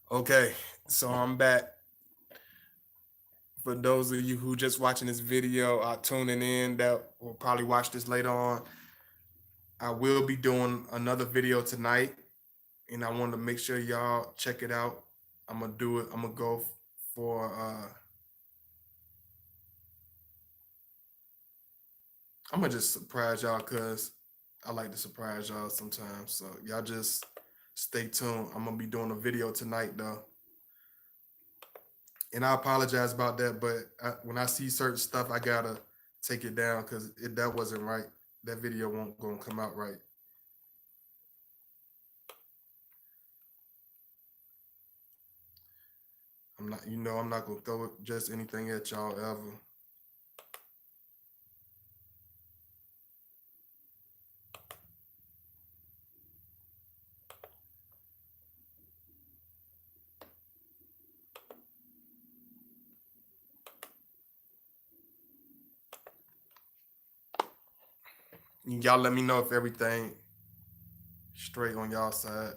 Okay, so I'm back. For those of you who just watching this video, tuning in that will probably watch this later on, I will be doing another video tonight, and I want to make sure y'all check it out. I'm gonna do it. I'm gonna go for. I'm gonna just surprise y'all because I like to surprise y'all sometimes. So y'all just stay tuned. I'm gonna be doing a video tonight though. And I apologize about that, but when I see certain stuff, I gotta take it down because that wasn't right. That video won't gonna come out right. I'm not gonna throw just anything at y'all ever. Y'all let me know if everything straight on y'all side.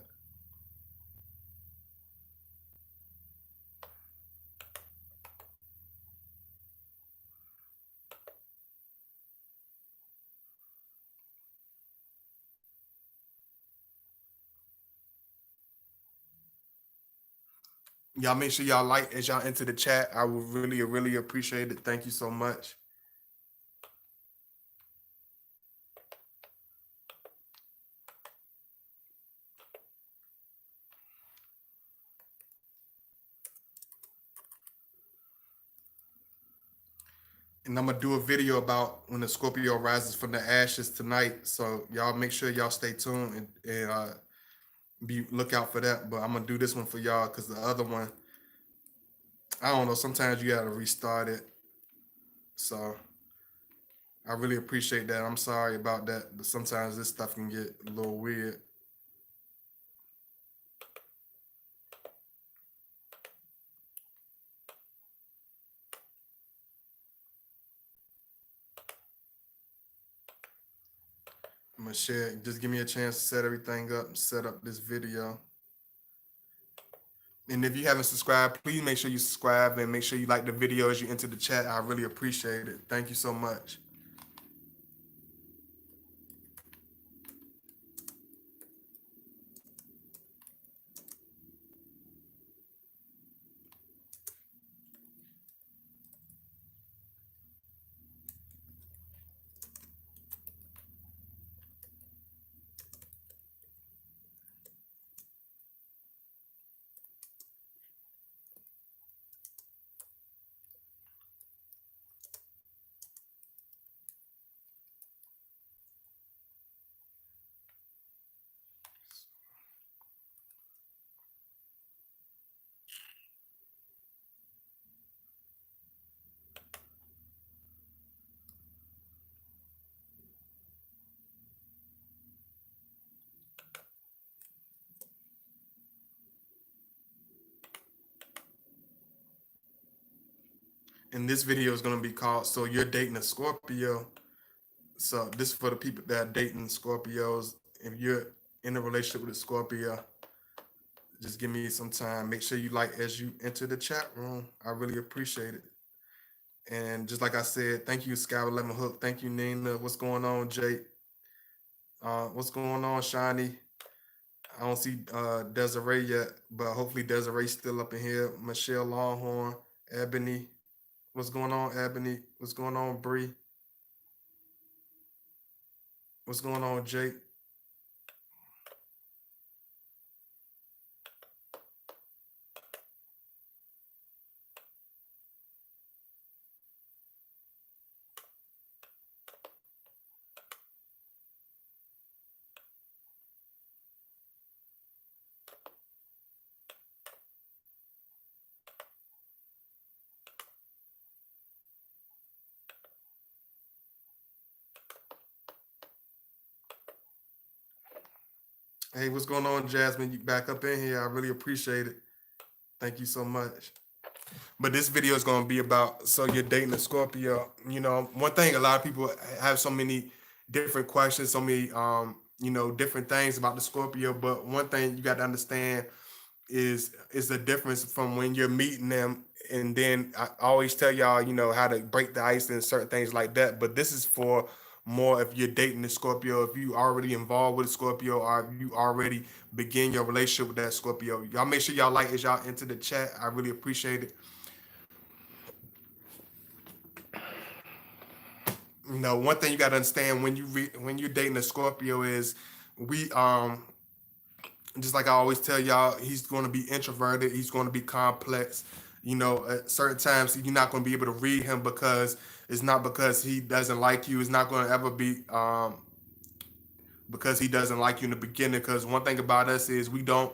Y'all make sure y'all like as y'all enter the chat. I would really appreciate it. Thank you so much. And I'm gonna do a video about when the Scorpio rises from the ashes tonight. So y'all make sure y'all stay tuned and be look out for that. But I'm gonna do this one for y'all because the other one, I don't know. Sometimes you gotta restart it. So I really appreciate that. I'm sorry about that, but sometimes this stuff can get a little weird. I'm gonna share. Just give me a chance to set everything up, set up this video. And if you haven't subscribed, please make sure you subscribe and make sure you like the video as you enter the chat. I really appreciate it. Thank you so much. And this video is gonna be called "So You're Dating a Scorpio." So this is for the people that are dating Scorpios. If you're in a relationship with a Scorpio, just give me some time. Make sure you like as you enter the chat room. I really appreciate it. And just like I said, thank you, Sky Lemon Hook. Thank you, Nina. What's going on, Jake? What's going on, Shiny? I don't see Desiree yet, but hopefully Desiree's still up in here. Michelle Longhorn, Ebony. What's going on, Ebony? What's going on, Bree? What's going on, Jake? Hey, what's going on, Jasmine? You back up in here. I really appreciate it. Thank you so much. But this video is going to be about so you're dating a Scorpio. One thing a lot of people have so many different questions, so many different things about the Scorpio. But one thing you got to understand is the difference from when you're meeting them. And then I always tell y'all, how to break the ice and certain things like that. But this is for more if you're dating a Scorpio, if you already involved with a Scorpio, or if you already begin your relationship with that Scorpio. Y'all make sure y'all like as y'all into the chat. I really appreciate it. One thing you got to understand when when you're dating a Scorpio is we just like I always tell y'all, he's going to be introverted. He's going to be complex. At certain times you're not going to be able to read him because it's not because he doesn't like you. It's not going to ever be because he doesn't like you in the beginning. Because one thing about us is we don't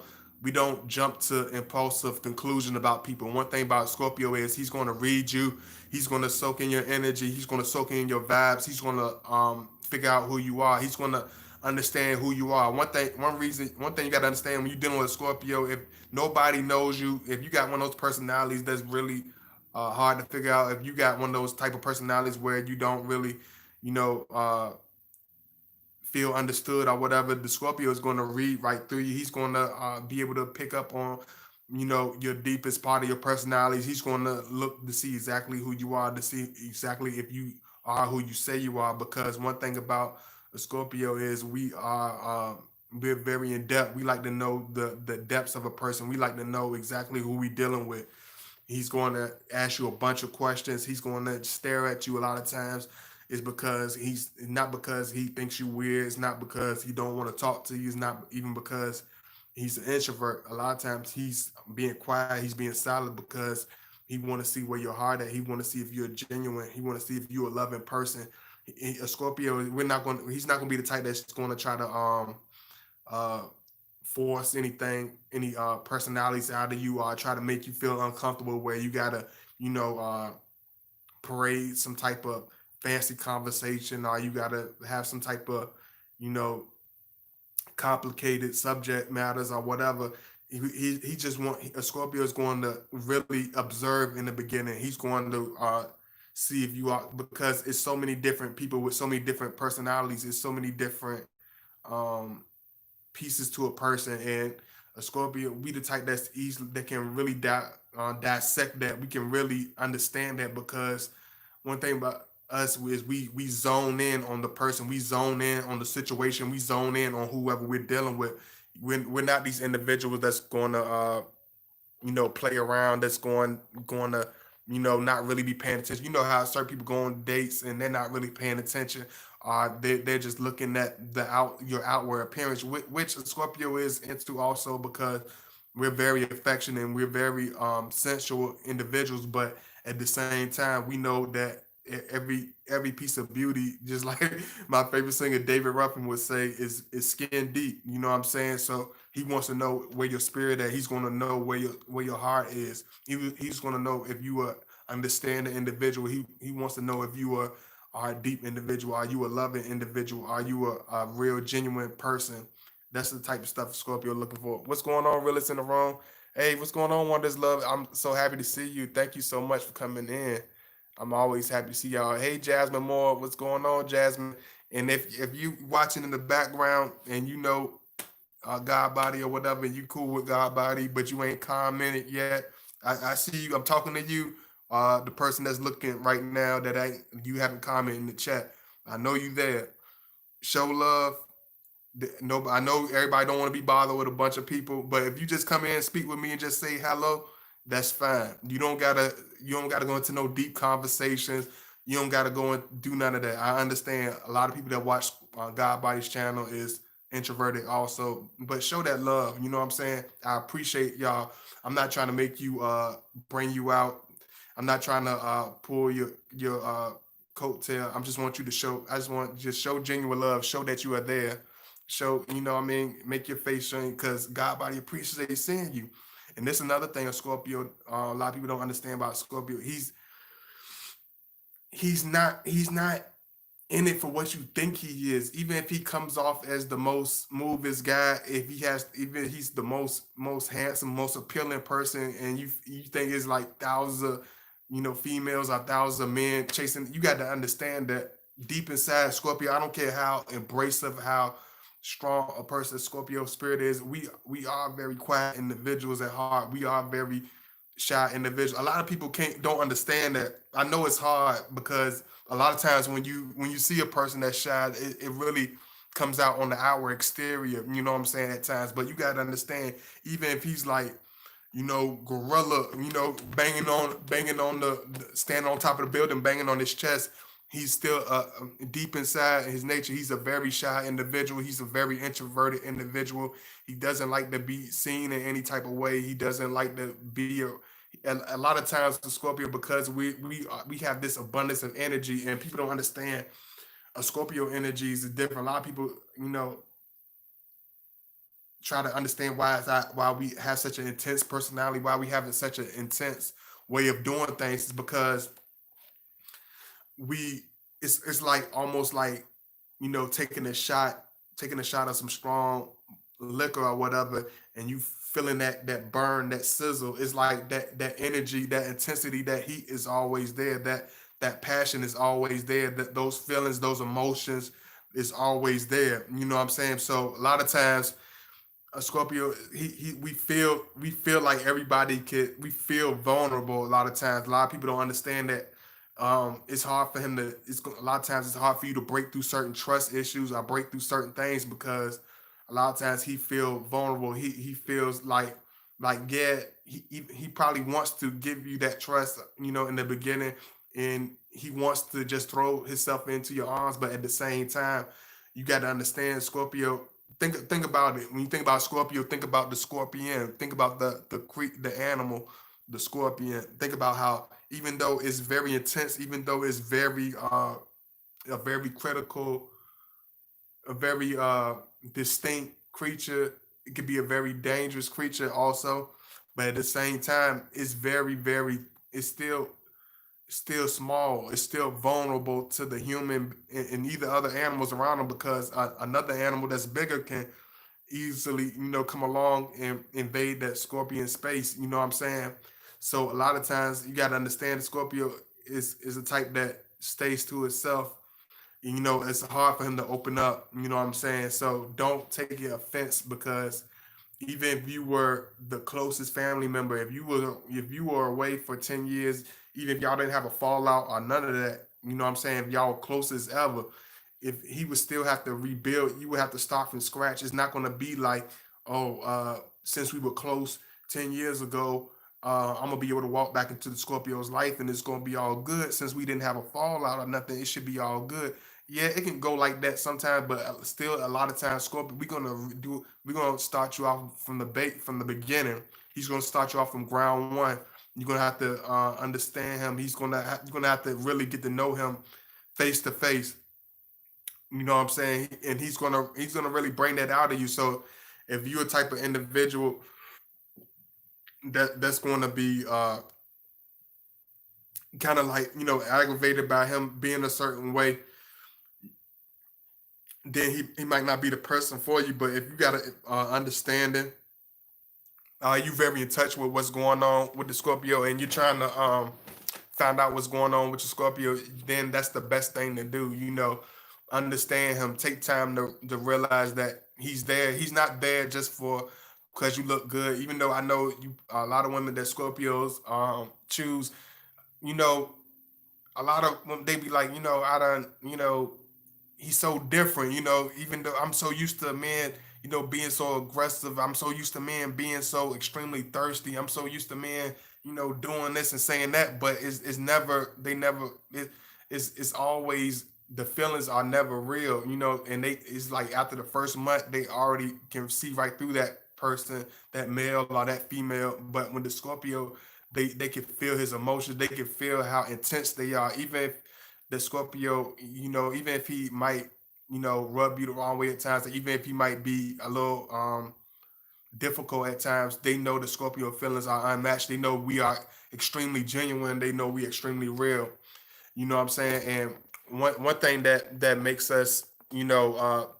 jump to impulsive conclusion about people. One thing about Scorpio is he's going to read you. He's going to soak in your energy. He's going to soak in your vibes. He's going to figure out who you are. He's going to understand who you are. One thing you got to understand when you're dealing with a Scorpio, if nobody knows you, if you got one of those personalities that's really hard to figure out, if you got one of those type of personalities where you don't really, you know, uh, feel understood or whatever, the Scorpio is going to read right through you. He's going to be able to pick up on, your deepest part of your personalities. He's going to look to see exactly who you are, to see exactly if you are who you say you are. Because one thing about a Scorpio is we're very in depth. We like to know the depths of a person. We like to know exactly who we dealing with. He's going to ask you a bunch of questions. He's going to stare at you a lot of times. It's because he's not because he thinks you weird. It's not because he don't want to talk to you. It's not even because he's an introvert. A lot of times he's being quiet. He's being silent because he want to see where your heart at. He want to see if you're genuine. He want to see if you're a loving person. A Scorpio, we're not going. He's not going to be the type that's going to try to uh force any personalities out of you or try to make you feel uncomfortable where you gotta, you know, parade some type of fancy conversation or you gotta have some type of, you know, complicated subject matters or whatever. He just want a Scorpio is going to really observe in the beginning. He's going to see if you are because it's so many different people with so many different personalities. It's so many different um pieces to a person, and a Scorpio, we the type that's easily that can really dissect that. We can really understand that because one thing about us is we zone in on the person, we zone in on the situation, we zone in on whoever we're dealing with. We're not these individuals that's going to play around, that's going to, not really be paying attention. You know how certain people go on dates and they're not really paying attention. They're just looking at your outward appearance, which a Scorpio is into also because we're very affectionate and we're very sensual individuals, but at the same time, we know that every piece of beauty, just like my favorite singer David Ruffin would say, is skin deep. You know what I'm saying? So he wants to know where your spirit at. He's going to know where your heart is. He's going to know if you are understand the individual. He wants to know if you are a deep individual. Are you a loving individual? Are you a real genuine person? That's the type of stuff Scorpio looking for. What's going on, realist in the room? Hey, what's going on, Wonders Love? I'm so happy to see you. Thank you so much for coming in. I'm always happy to see y'all. Hey, Jasmine Moore, what's going on, Jasmine? And if you watching in the background and you know God Body or whatever, and you cool with God Body, but you ain't commented yet, I see you. I'm talking to you, the person that's looking right now that ain't you haven't commented in the chat. I know you there. Show love. No, I know everybody don't want to be bothered with a bunch of people, but if you just come in and speak with me and just say hello, that's fine. You don't gotta go into no deep conversations. You don't gotta go and do none of that. I understand a lot of people that watch God Body's channel is introverted also, but show that love. You know what I'm saying? I appreciate y'all. I'm not trying to make you bring you out. I'm not trying to pull your coattail. I just want you to show. I just want just show genuine love. Show that you are there. Show, what I mean, make your face shine because God body appreciates seeing you. And this is another thing a Scorpio, a lot of people don't understand about Scorpio. He's not in it for what you think he is. Even if he comes off as the most smoothest guy, if he has, even he's the most handsome, most appealing person, and you think it's like thousands of females or thousands of men chasing. You got to understand that deep inside Scorpio, I don't care how embracive, how strong a person Scorpio spirit is, we are very quiet individuals at heart. We are very shy individuals. A lot of people can't don't understand that. I know it's hard because a lot of times when you see a person that's shy, it really comes out on the outward exterior. You know what I'm saying at times, but you gotta understand, even if he's like, gorilla, banging on standing on top of the building, banging on his chest. He's still deep inside his nature. He's a very shy individual. He's a very introverted individual. He doesn't like to be seen in any type of way. He doesn't like to be a lot of times the Scorpio, because we have this abundance of energy, and people don't understand a Scorpio energy is different. A lot of people, try to understand why we have such an intense personality, why we have such an intense way of doing things, is because we it's like almost like taking a shot of some strong liquor or whatever, and you feeling that burn, that sizzle. It's like that energy, that intensity, that heat is always there. That passion is always there. That those feelings, those emotions is always there. You know what I'm saying? So a lot of times a Scorpio, he we feel like everybody could. We feel vulnerable a lot of times. A lot of people don't understand that. It's hard for him to. A lot of times it's hard for you to break through certain trust issues or break through certain things because a lot of times he feel vulnerable. He feels like yeah, he probably wants to give you that trust, in the beginning, and he wants to just throw himself into your arms. But at the same time, you got to understand, Scorpio. Think about it. When you think about Scorpio, think about the scorpion. Think about the animal, the scorpion. Think about how, even though it's very intense, even though it's very a very critical, a very distinct creature. It could be a very dangerous creature also, but at the same time, it's very, very. It's still small. It's still vulnerable to the human and either other animals around them, because another animal that's bigger can easily, come along and invade that scorpion space. You know what I'm saying? So a lot of times you got to understand Scorpio is a type that stays to itself. It's hard for him to open up. You know what I'm saying? So don't take it offense, because even if you were the closest family member, if you were away for 10 years, even if y'all didn't have a fallout or none of that, you know what I'm saying? If y'all were close as ever, if he would still have to rebuild, you would have to start from scratch. It's not going to be like, oh, since we were close 10 years ago, I'm gonna be able to walk back into the Scorpio's life and it's gonna be all good. Since we didn't have a fallout or nothing, it should be all good. Yeah, it can go like that sometimes, but still, a lot of times, Scorpio, we're gonna start you off from the beginning. He's gonna start you off from ground one. You're gonna have to understand him. You're gonna have to really get to know him face to face. You know what I'm saying? And he's gonna really bring that out of you. So if you're a type of individual that's going to be kind of like, aggravated by him being a certain way, then he might not be the person for you. But if you got a understanding, you very in touch with what's going on with the Scorpio, and you're trying to find out what's going on with your Scorpio, then that's the best thing to do. Understand him. Take time to realize that he's there. He's not there just for because you look good. Even though I know a lot of women that Scorpios choose, you know, a lot of them, they be like, I don't, he's so different, even though I'm so used to men, being so aggressive. I'm so used to men being so extremely thirsty. I'm so used to men, doing this and saying that, but it's never, they never, it's always, the feelings are never real, and it's like after the first month, they already can see right through that person, that male or that female. But when the Scorpio, they can feel his emotions, they can feel how intense they are, even if the Scorpio, even if he might, rub you the wrong way at times, even if he might be a little difficult at times, they know the Scorpio feelings are unmatched. They know we are extremely genuine. They know we extremely real. You know what I'm saying? And one thing that makes us,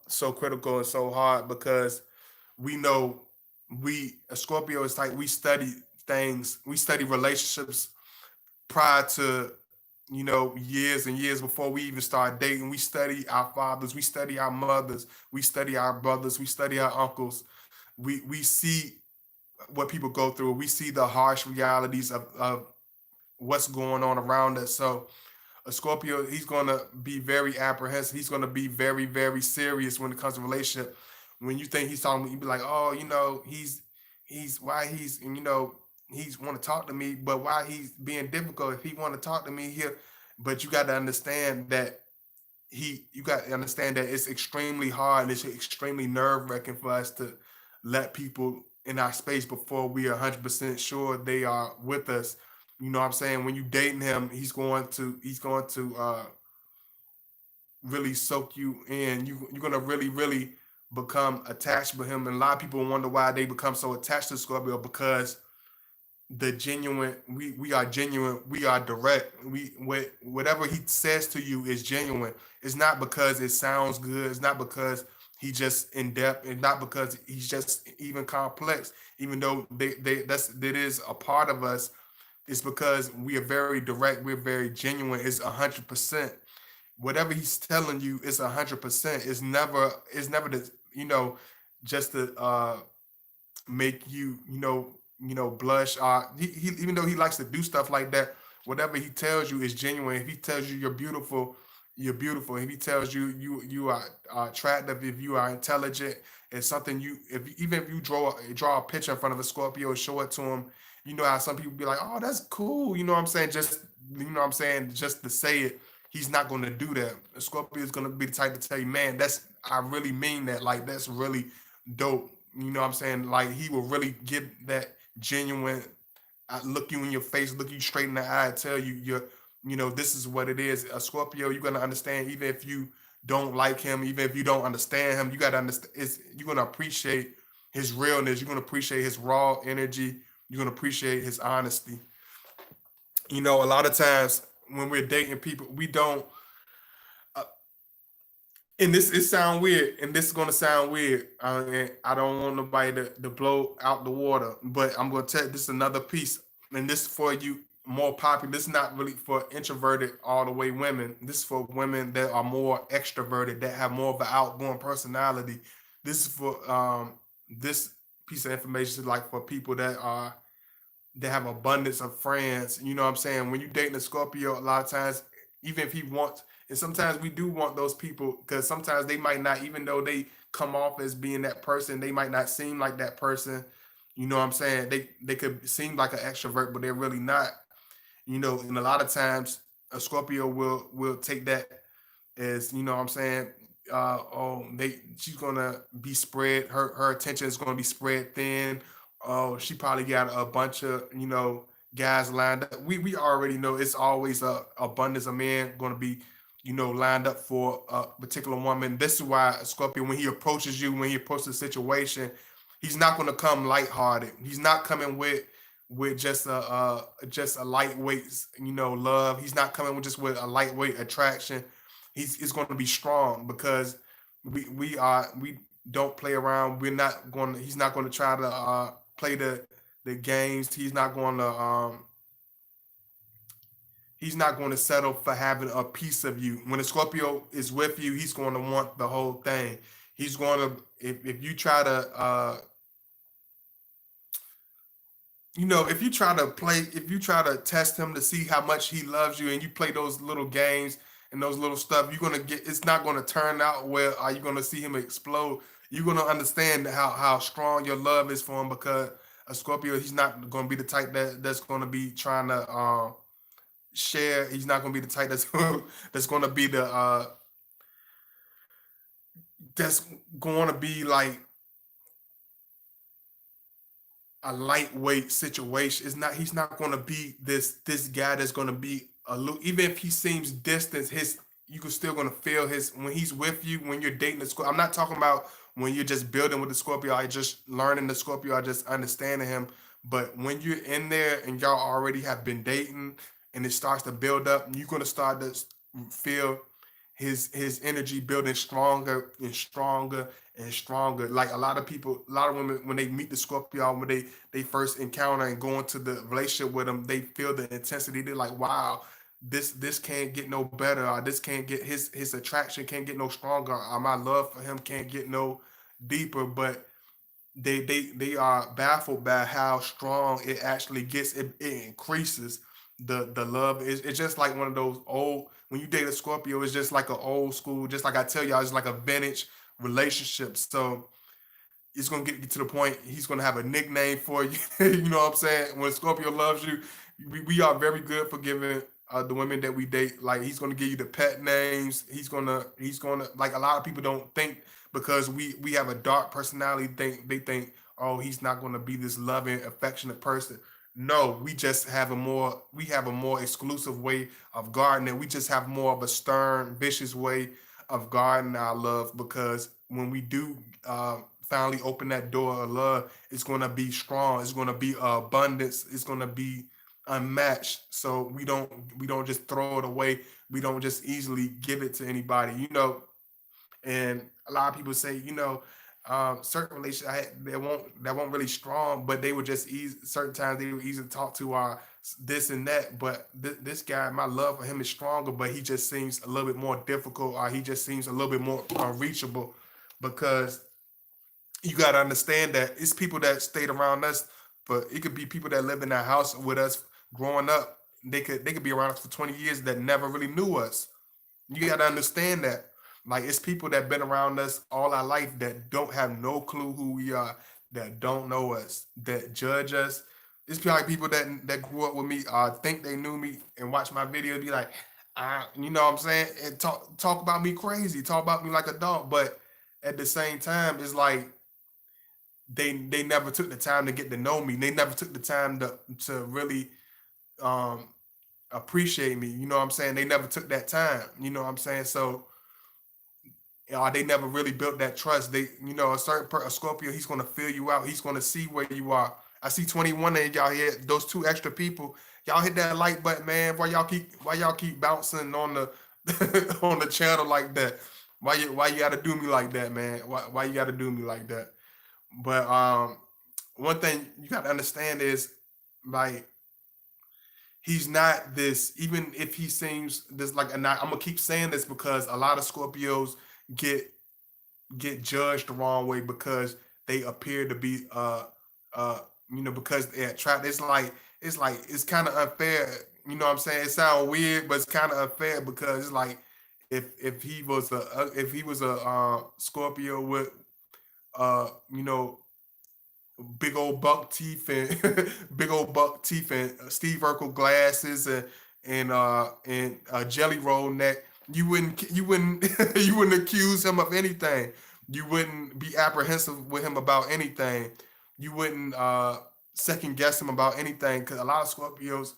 so critical and so hard, because we know we a Scorpio is like, we study things, we study relationships prior to years and years before we even start dating. We study our fathers, we study our mothers, we study our brothers, we study our uncles. We see what people go through. We see the harsh realities of what's going on around us. So a Scorpio, he's gonna be very apprehensive. He's gonna be very, very serious when it comes to relationship. When you think he's talking, you be like, oh, he's why he's he's want to talk to me, but why he's being difficult. If he want to talk to me here, but you got to understand that you got to understand that it's extremely hard and it's extremely nerve wracking for us to let people in our space before we are 100% sure they are with us. You know what I'm saying? When you dating him, he's going to really soak you in. You're gonna really, really become attached with him. And a lot of people wonder why they become so attached to Scorpio, because the genuine we are genuine, we are direct. Whatever he says to you is genuine. It's not because it sounds good. It's not because he just in depth. It's not because he's just even complex, even though that is a part of us. It's because we are very direct, we're very genuine. It's 100%. Whatever he's telling you is 100%. It's never the just to make you blush. He even though he likes to do stuff like that, whatever he tells you is genuine. If he tells you you're beautiful, you're beautiful. If he tells you you are attractive, if you are intelligent, it's something you if even if you draw a picture in front of a Scorpio, show it to him. You know how some people be like, oh, that's cool. You know what I'm saying? Just just to say it. He's not going to do that. A Scorpio is going to be the type to tell you, man, that's I really mean that. Like that's really dope. You know what I'm saying? Like he will really get that genuine. Look you in your face, look you straight in the eye, tell you this is what it is. A Scorpio, you're gonna understand even if you don't like him, even if you don't understand him, you gotta understand. You're gonna appreciate his realness. You're gonna appreciate his raw energy. You're gonna appreciate his honesty. A lot of times when we're dating people, we don't. Uh, and this it sound weird, and this is gonna sound weird. And I don't want nobody to blow out the water, but I'm gonna tell this is another piece, and this is for you more popular. This is not really for introverted all the way women. This is for women that are more extroverted, that have more of an outgoing personality. This is for this piece of information is like for people that have abundance of friends. You know what I'm saying? When you dating a Scorpio, a lot of times, even if he wants, and sometimes we do want those people because sometimes they might not, even though they come off as being that person, they might not seem like that person. You know what I'm saying? They could seem like an extrovert, but they're really not. And a lot of times a Scorpio will take that as what I'm saying. She's gonna be spread. Her attention is gonna be spread thin. Oh, she probably got a bunch of guys lined up. We already know it's always a abundance of men gonna be lined up for a particular woman. This is why Scorpio, when he approaches you, when he approaches the situation, he's not gonna come lighthearted. He's not coming with just a lightweight love. He's not coming with just with a lightweight attraction. He's going to be strong because we don't play around. He's not going to try to play the games. He's not going to settle for having a piece of you. When a Scorpio is with you, he's going to want the whole thing. He's going to if you try to if you try to test him to see how much he loves you and you play those little games and those little stuff, it's not gonna turn out well. Are you gonna see him explode? You're gonna understand how strong your love is for him because a Scorpio, he's not gonna be the type that's gonna be trying to share. He's not gonna be the type that's gonna be that's gonna be like a lightweight situation. It's not. He's not going to be this guy that's going to be even if he seems distant. You can still going to feel his when he's with you when you're dating the Scorpio. I'm not talking about when you're just building with the Scorpio. I just learning the Scorpio. I just understanding him. But when you're in there and y'all already have been dating and it starts to build up, you're going to start to feel his energy building stronger and stronger and stronger. Like a lot of people, a lot of women, when they meet the Scorpio, when they first encounter and go into the relationship with them, they feel the intensity. They're like, wow, this can't get no better, or this can't get his attraction can't get no stronger, or my love for him can't get no deeper. But they are baffled by how strong it actually gets. It increases the love. It's just like one of those old, when you date a Scorpio, it's just like an old school, just like I tell y'all, it's like a vintage relationship. So it's gonna get to the point he's gonna have a nickname for you. You know what I'm saying? When Scorpio loves you, we are very good for giving the women that we date. Like he's gonna give you the pet names. He's gonna like a lot of people don't think because we have a dark personality. They think, oh, he's not gonna be this loving, affectionate person. No, we have a more exclusive way of gardening. We just have more of a stern, vicious way of guarding our love, because when we do finally open that door of love, it's gonna be strong. It's gonna be abundance. It's gonna be unmatched. So we don't just throw it away. We don't just easily give it to anybody. And a lot of people say, certain relationships that won't really strong, but they would just easy. Certain times they would easy to talk to this and that. But this guy, my love for him is stronger, but he just seems a little bit more difficult, or he just seems a little bit more unreachable, because you got to understand that it's people that stayed around us, but it could be people that live in that house with us growing up. They could be around us for 20 years that never really knew us. You got to understand that. Like it's people that been around us all our life that don't have no clue who we are, that don't know us, that judge us. It's probably people that grew up with me, think they knew me and watch my videos, be like, you know what I'm saying, and talk about me crazy, talk about me like a dog. But at the same time, it's like they never took the time to get to know me. They never took the time to really um appreciate me. You know what I'm saying? They never took that time. You know what I'm saying? So they never really built that trust. A Scorpio, he's gonna fill you out. He's gonna see where you are. I see 21 and y'all here. Those two extra people, y'all hit that like button, man. Why y'all keep bouncing on the on the channel like that? Why you gotta do me like that, man? Why you gotta do me like that? But one thing you gotta understand is, like, he's not this. Even if he seems this, like, and I'm gonna keep saying this because a lot of Scorpios get get judged the wrong way because they appear to be uh because they're attracted. It's kind of unfair. You know what I'm saying? It sounds weird, but it's kind of unfair because it's like if he was a Scorpio with you know big old buck teeth and big old buck teeth and Steve Urkel glasses and jelly roll neck, you wouldn't you wouldn't accuse him of anything. You wouldn't be apprehensive with him about anything. You wouldn't second guess him about anything, because a lot of Scorpios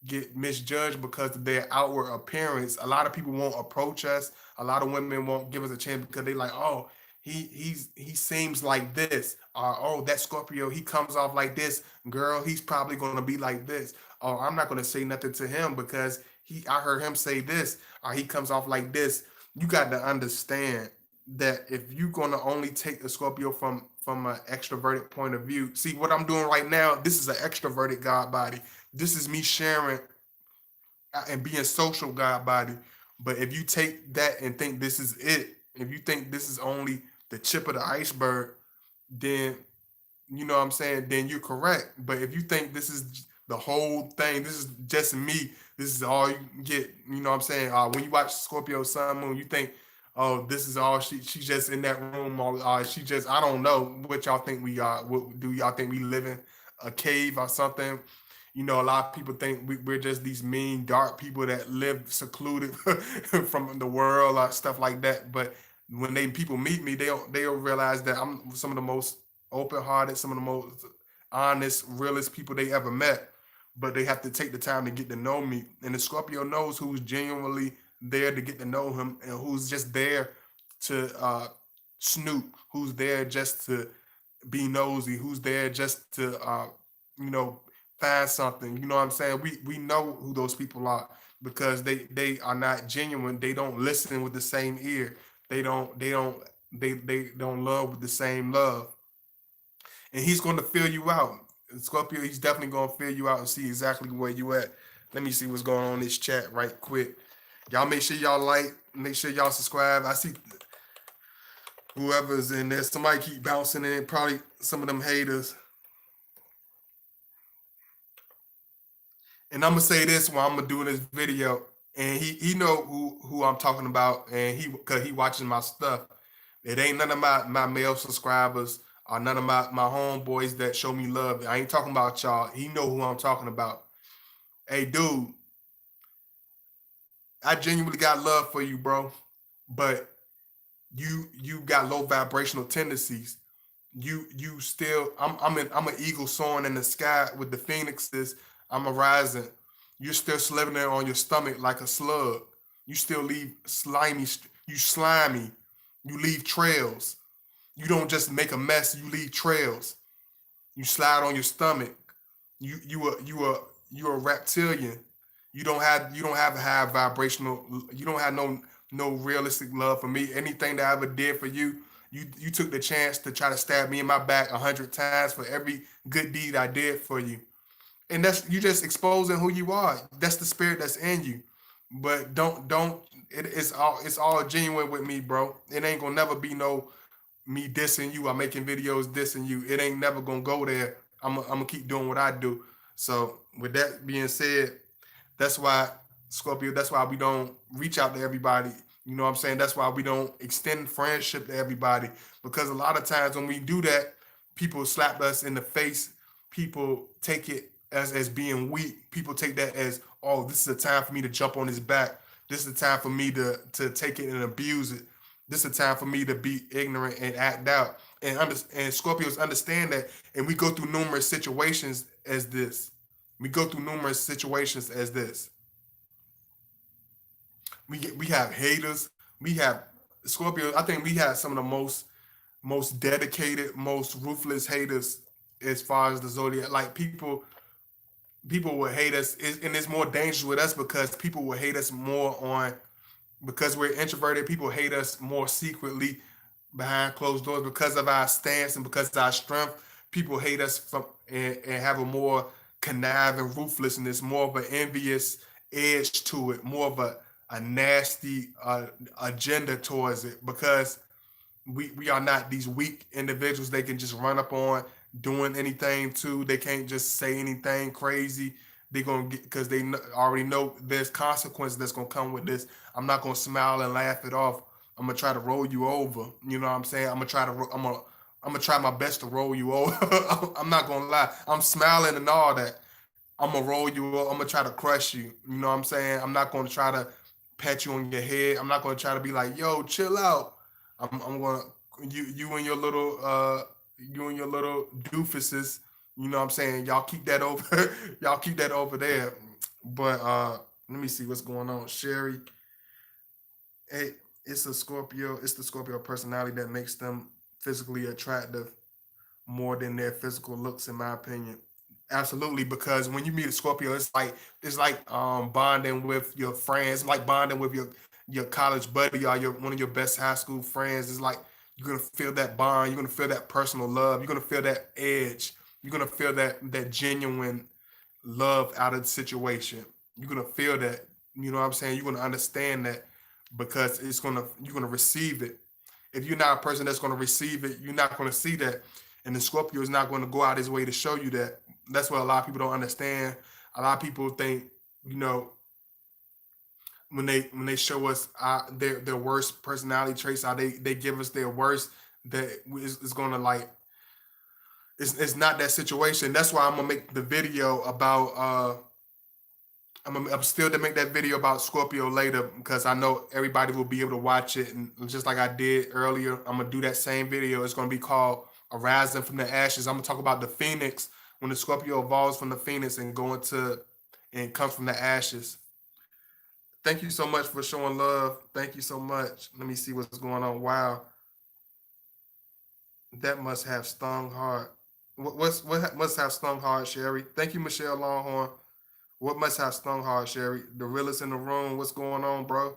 get misjudged because of their outward appearance. A lot of people won't approach us. A lot of women won't give us a chance because they like, oh, he seems like this, or oh, that Scorpio, he comes off like this, girl, he's probably gonna be like this, or I'm not gonna say nothing to him because I heard him say this, or he comes off like this. You got to understand that if you're gonna only take the Scorpio from an extroverted point of view, see what I'm doing right now, this is an extroverted God body. This is me sharing and being social God body. But if you take that and think this is it, if you think this is only the tip of the iceberg, then you know what I'm saying, then you're correct. But if you think this is the whole thing, this is just me, this is all you get, you know what I'm saying? When you watch Scorpio Sun Moon, you think, oh, this is all she's just in that room, all she just, I don't know what y'all think we are. What do y'all think we live in a cave or something? A lot of people think we're just these mean, dark people that live secluded from the world or stuff like that. But when people meet me, they'll realize that I'm some of the most open-hearted, some of the most honest, realest people they ever met. But they have to take the time to get to know me. And the Scorpio knows who's genuinely there to get to know him, and who's just there to snoop, who's there just to be nosy, who's there just to you know find something. You know what I'm saying? We know who those people are because they are not genuine. They don't listen with the same ear. They don't love with the same love. And he's going to fill you out. Scorpio, he's definitely going to fill you out and see exactly where you at. Let me see what's going on in this chat right quick. Y'all make sure y'all like, make sure y'all subscribe. I see whoever's in there. Somebody keep bouncing in. Probably some of them haters. And I'm gonna say this while I'm gonna do this video. And he know who I'm talking about, and cause he watching my stuff. It ain't none of my male subscribers or none of my homeboys that show me love. I ain't talking about y'all. He know who I'm talking about. Hey, dude, I genuinely got love for you, bro. But you got low vibrational tendencies. You still I'm an eagle soaring in the sky with the phoenixes. I'm a rising. You're still slithering there on your stomach like a slug. You still leave slimy. You slimy. You leave trails. You don't just make a mess. You leave trails. You slide on your stomach. You a reptilian. You don't have a high vibrational. You don't have no realistic love for me. Anything that I ever did for you, you took the chance to try to stab me in my back 100 times for every good deed I did for you. And that's you just exposing who you are. That's the spirit that's in you. But don't it's all genuine with me, bro. It ain't gonna never be no me dissing you or making videos dissing you. It ain't never gonna go there. I'm gonna keep doing what I do. So with that being said, that's why Scorpio. That's why we don't reach out to everybody. You know what I'm saying? That's why we don't extend friendship to everybody because a lot of times when we do that, people slap us in the face. People take it as being weak. People take that as, oh, this is a time for me to jump on his back. This is a time for me to take it and abuse it. This is a time for me to be ignorant and act out. And Scorpios understand that, and we go through numerous situations as this. We go through numerous situations as this. We have haters. We have Scorpios. I think we have some of the most dedicated, most ruthless haters as far as the zodiac. Like people will hate us, and it's more dangerous with us because people will hate us more on because we're introverted. People hate us more secretly behind closed doors because of our stance and because of our strength. People hate us and have a more conniving ruthlessness, more of an envious edge to it, more of a nasty agenda towards it because we are not these weak individuals they can just run up on doing anything to. They can't just say anything crazy. They're gonna get because already know there's consequences that's gonna come with this. I'm not gonna smile and laugh it off. I'm gonna try to roll you over. You know what I'm saying? I'm gonna try my best to roll you over. I'm not gonna lie. I'm smiling and all that. I'm gonna roll you up. I'm gonna try to crush you. You know what I'm saying? I'm not gonna try to pat you on your head. I'm not gonna try to be like, yo, chill out. I'm gonna you and your little doofuses. You know what I'm saying? Y'all keep that over. Y'all keep that over there. But let me see what's going on. Sherry, hey, it's a Scorpio. It's the Scorpio personality that makes them physically attractive more than their physical looks, in my opinion. Absolutely, because when you meet a Scorpio, it's like bonding with your friends, like bonding with your college buddy or your one of your best high school friends. It's like you're gonna feel that bond, you're gonna feel that personal love, you're gonna feel that edge, you're gonna feel that genuine love out of the situation. You're gonna feel that. You know what I'm saying? You're gonna understand that because you're gonna receive it. If you're not a person that's gonna receive it, you're not gonna see that. And the Scorpio is not gonna go out his way to show you that. That's what a lot of people don't understand. A lot of people think, you know, when they show us their worst personality traits, how they give us their worst, that is gonna like it's not that situation. That's why I'm gonna make the video about I'm still to make that video about Scorpio later because I know everybody will be able to watch it. And just like I did earlier, I'm gonna do that same video. It's gonna be called "Arising from the Ashes." I'm gonna talk about the Phoenix when the Scorpio evolves from the Phoenix and go into and comes from the ashes. Thank you so much for showing love. Thank you so much. Let me see what's going on. Wow, that must have stung hard. What must have stung hard, Sherry? Thank you, Michelle Longhorn. What must have stung hard, Sherry? The realest in the room. What's going on, bro?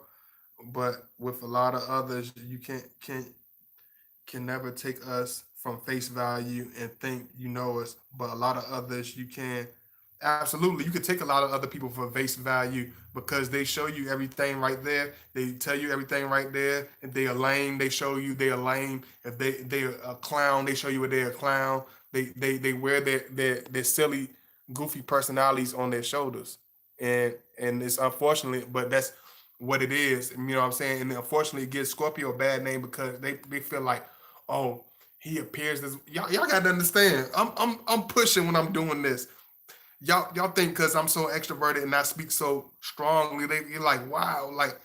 But with a lot of others, you can never take us from face value and think you know us. But a lot of others, you can. Absolutely. You could take a lot of other people for face value because they show you everything right there. They tell you everything right there. If they are lame, they show you they are lame. If they're a clown, they show you they're a clown. They wear their silly, goofy personalities on their shoulders. And it's unfortunate, but that's what it is. You know what I'm saying? And unfortunately it gives Scorpio a bad name because they feel like, oh, he appears this y'all gotta understand. I'm pushing when I'm doing this. Y'all think because I'm so extroverted and I speak so strongly, you're like, wow, like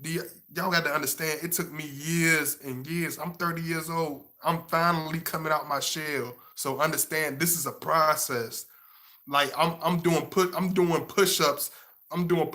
y'all got to understand. It took me years and years. I'm 30 years old. I'm finally coming out my shell. So understand, this is a process. Like I'm doing push-ups. I'm doing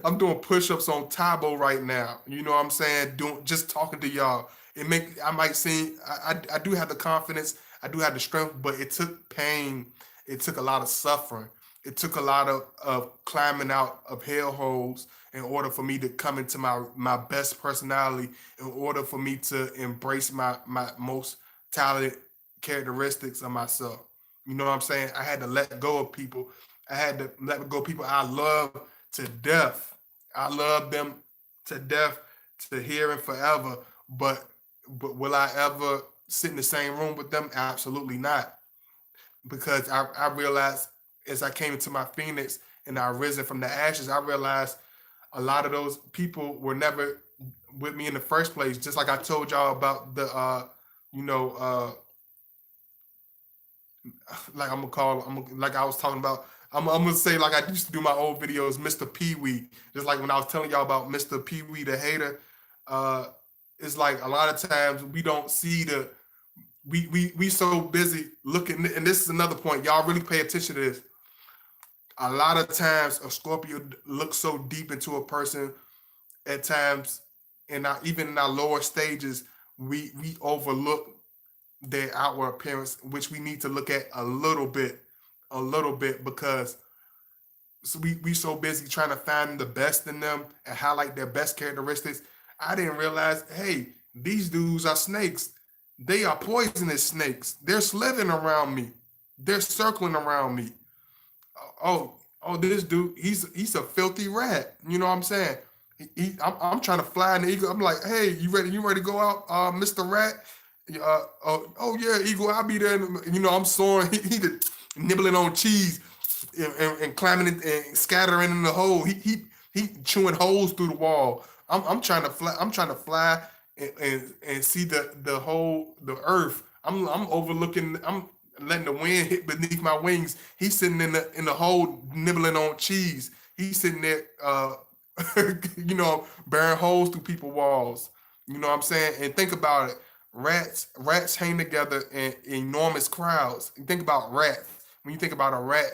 I'm doing push-ups on Tabo right now. You know what I'm saying? Doing just talking to y'all. It make I might seem I do have the confidence, I do have the strength, but it took pain. It took a lot of suffering. It took a lot of climbing out of hellholes in order for me to come into my best personality, in order for me to embrace my most talented characteristics of myself. You know what I'm saying? I had to let go of people. I had to let go of people I love to death. I love them to death, to here and forever. But will I ever sit in the same room with them? Absolutely not. Because I realized as I came into my phoenix and I risen from the ashes, I realized a lot of those people were never with me in the first place. Just like I told y'all about the you know, like I'm gonna call, like I was talking about. I'm gonna say like I used to do my old videos, Mr. Pee Wee. Just like when I was telling y'all about Mr. Pee Wee the hater. Uh, it's like a lot of times we don't see the we so busy looking, and this is another point. Y'all really pay attention to this. A lot of times, a Scorpio looks so deep into a person. At times, even in our lower stages, we overlook their outward appearance, which we need to look at a little bit, because we so busy trying to find the best in them and highlight their best characteristics. I didn't realize, hey, these dudes are snakes. They are poisonous snakes. They're slithering around me. They're circling around me. Oh, this dude, he's a filthy rat. You know what I'm saying? I'm trying to fly in the eagle. I'm like, hey, you ready? You ready to go out, Mr. Rat? Oh yeah, Eagle, I'll be there. You know, I'm soaring. He nibbling on cheese and climbing and scattering in the hole. He chewing holes through the wall. I'm trying to fly. I'm trying to fly and see the earth. I'm overlooking. I'm letting the wind hit beneath my wings. He's sitting in the hole nibbling on cheese. He's sitting there, bearing holes through people's walls. You know what I'm saying? And think about it. Rats hang together in enormous crowds. You think about rats. When you think about a rat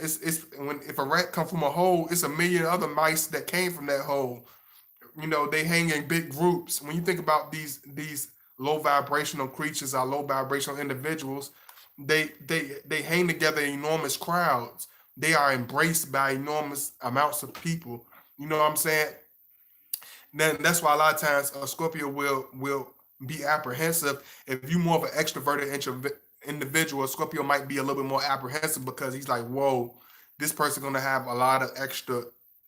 is when if a rat come from a hole, it's a million other mice that came from that hole. You know, they hang in big groups. When you think about these low vibrational creatures or low vibrational individuals, they hang together in enormous crowds. They are embraced by enormous amounts of people. You know what I'm saying? Then that's why a lot of times a Scorpio will be apprehensive. If you're more of an extroverted individual, a Scorpio might be a little bit more apprehensive because he's like, whoa, this person gonna have a lot of extra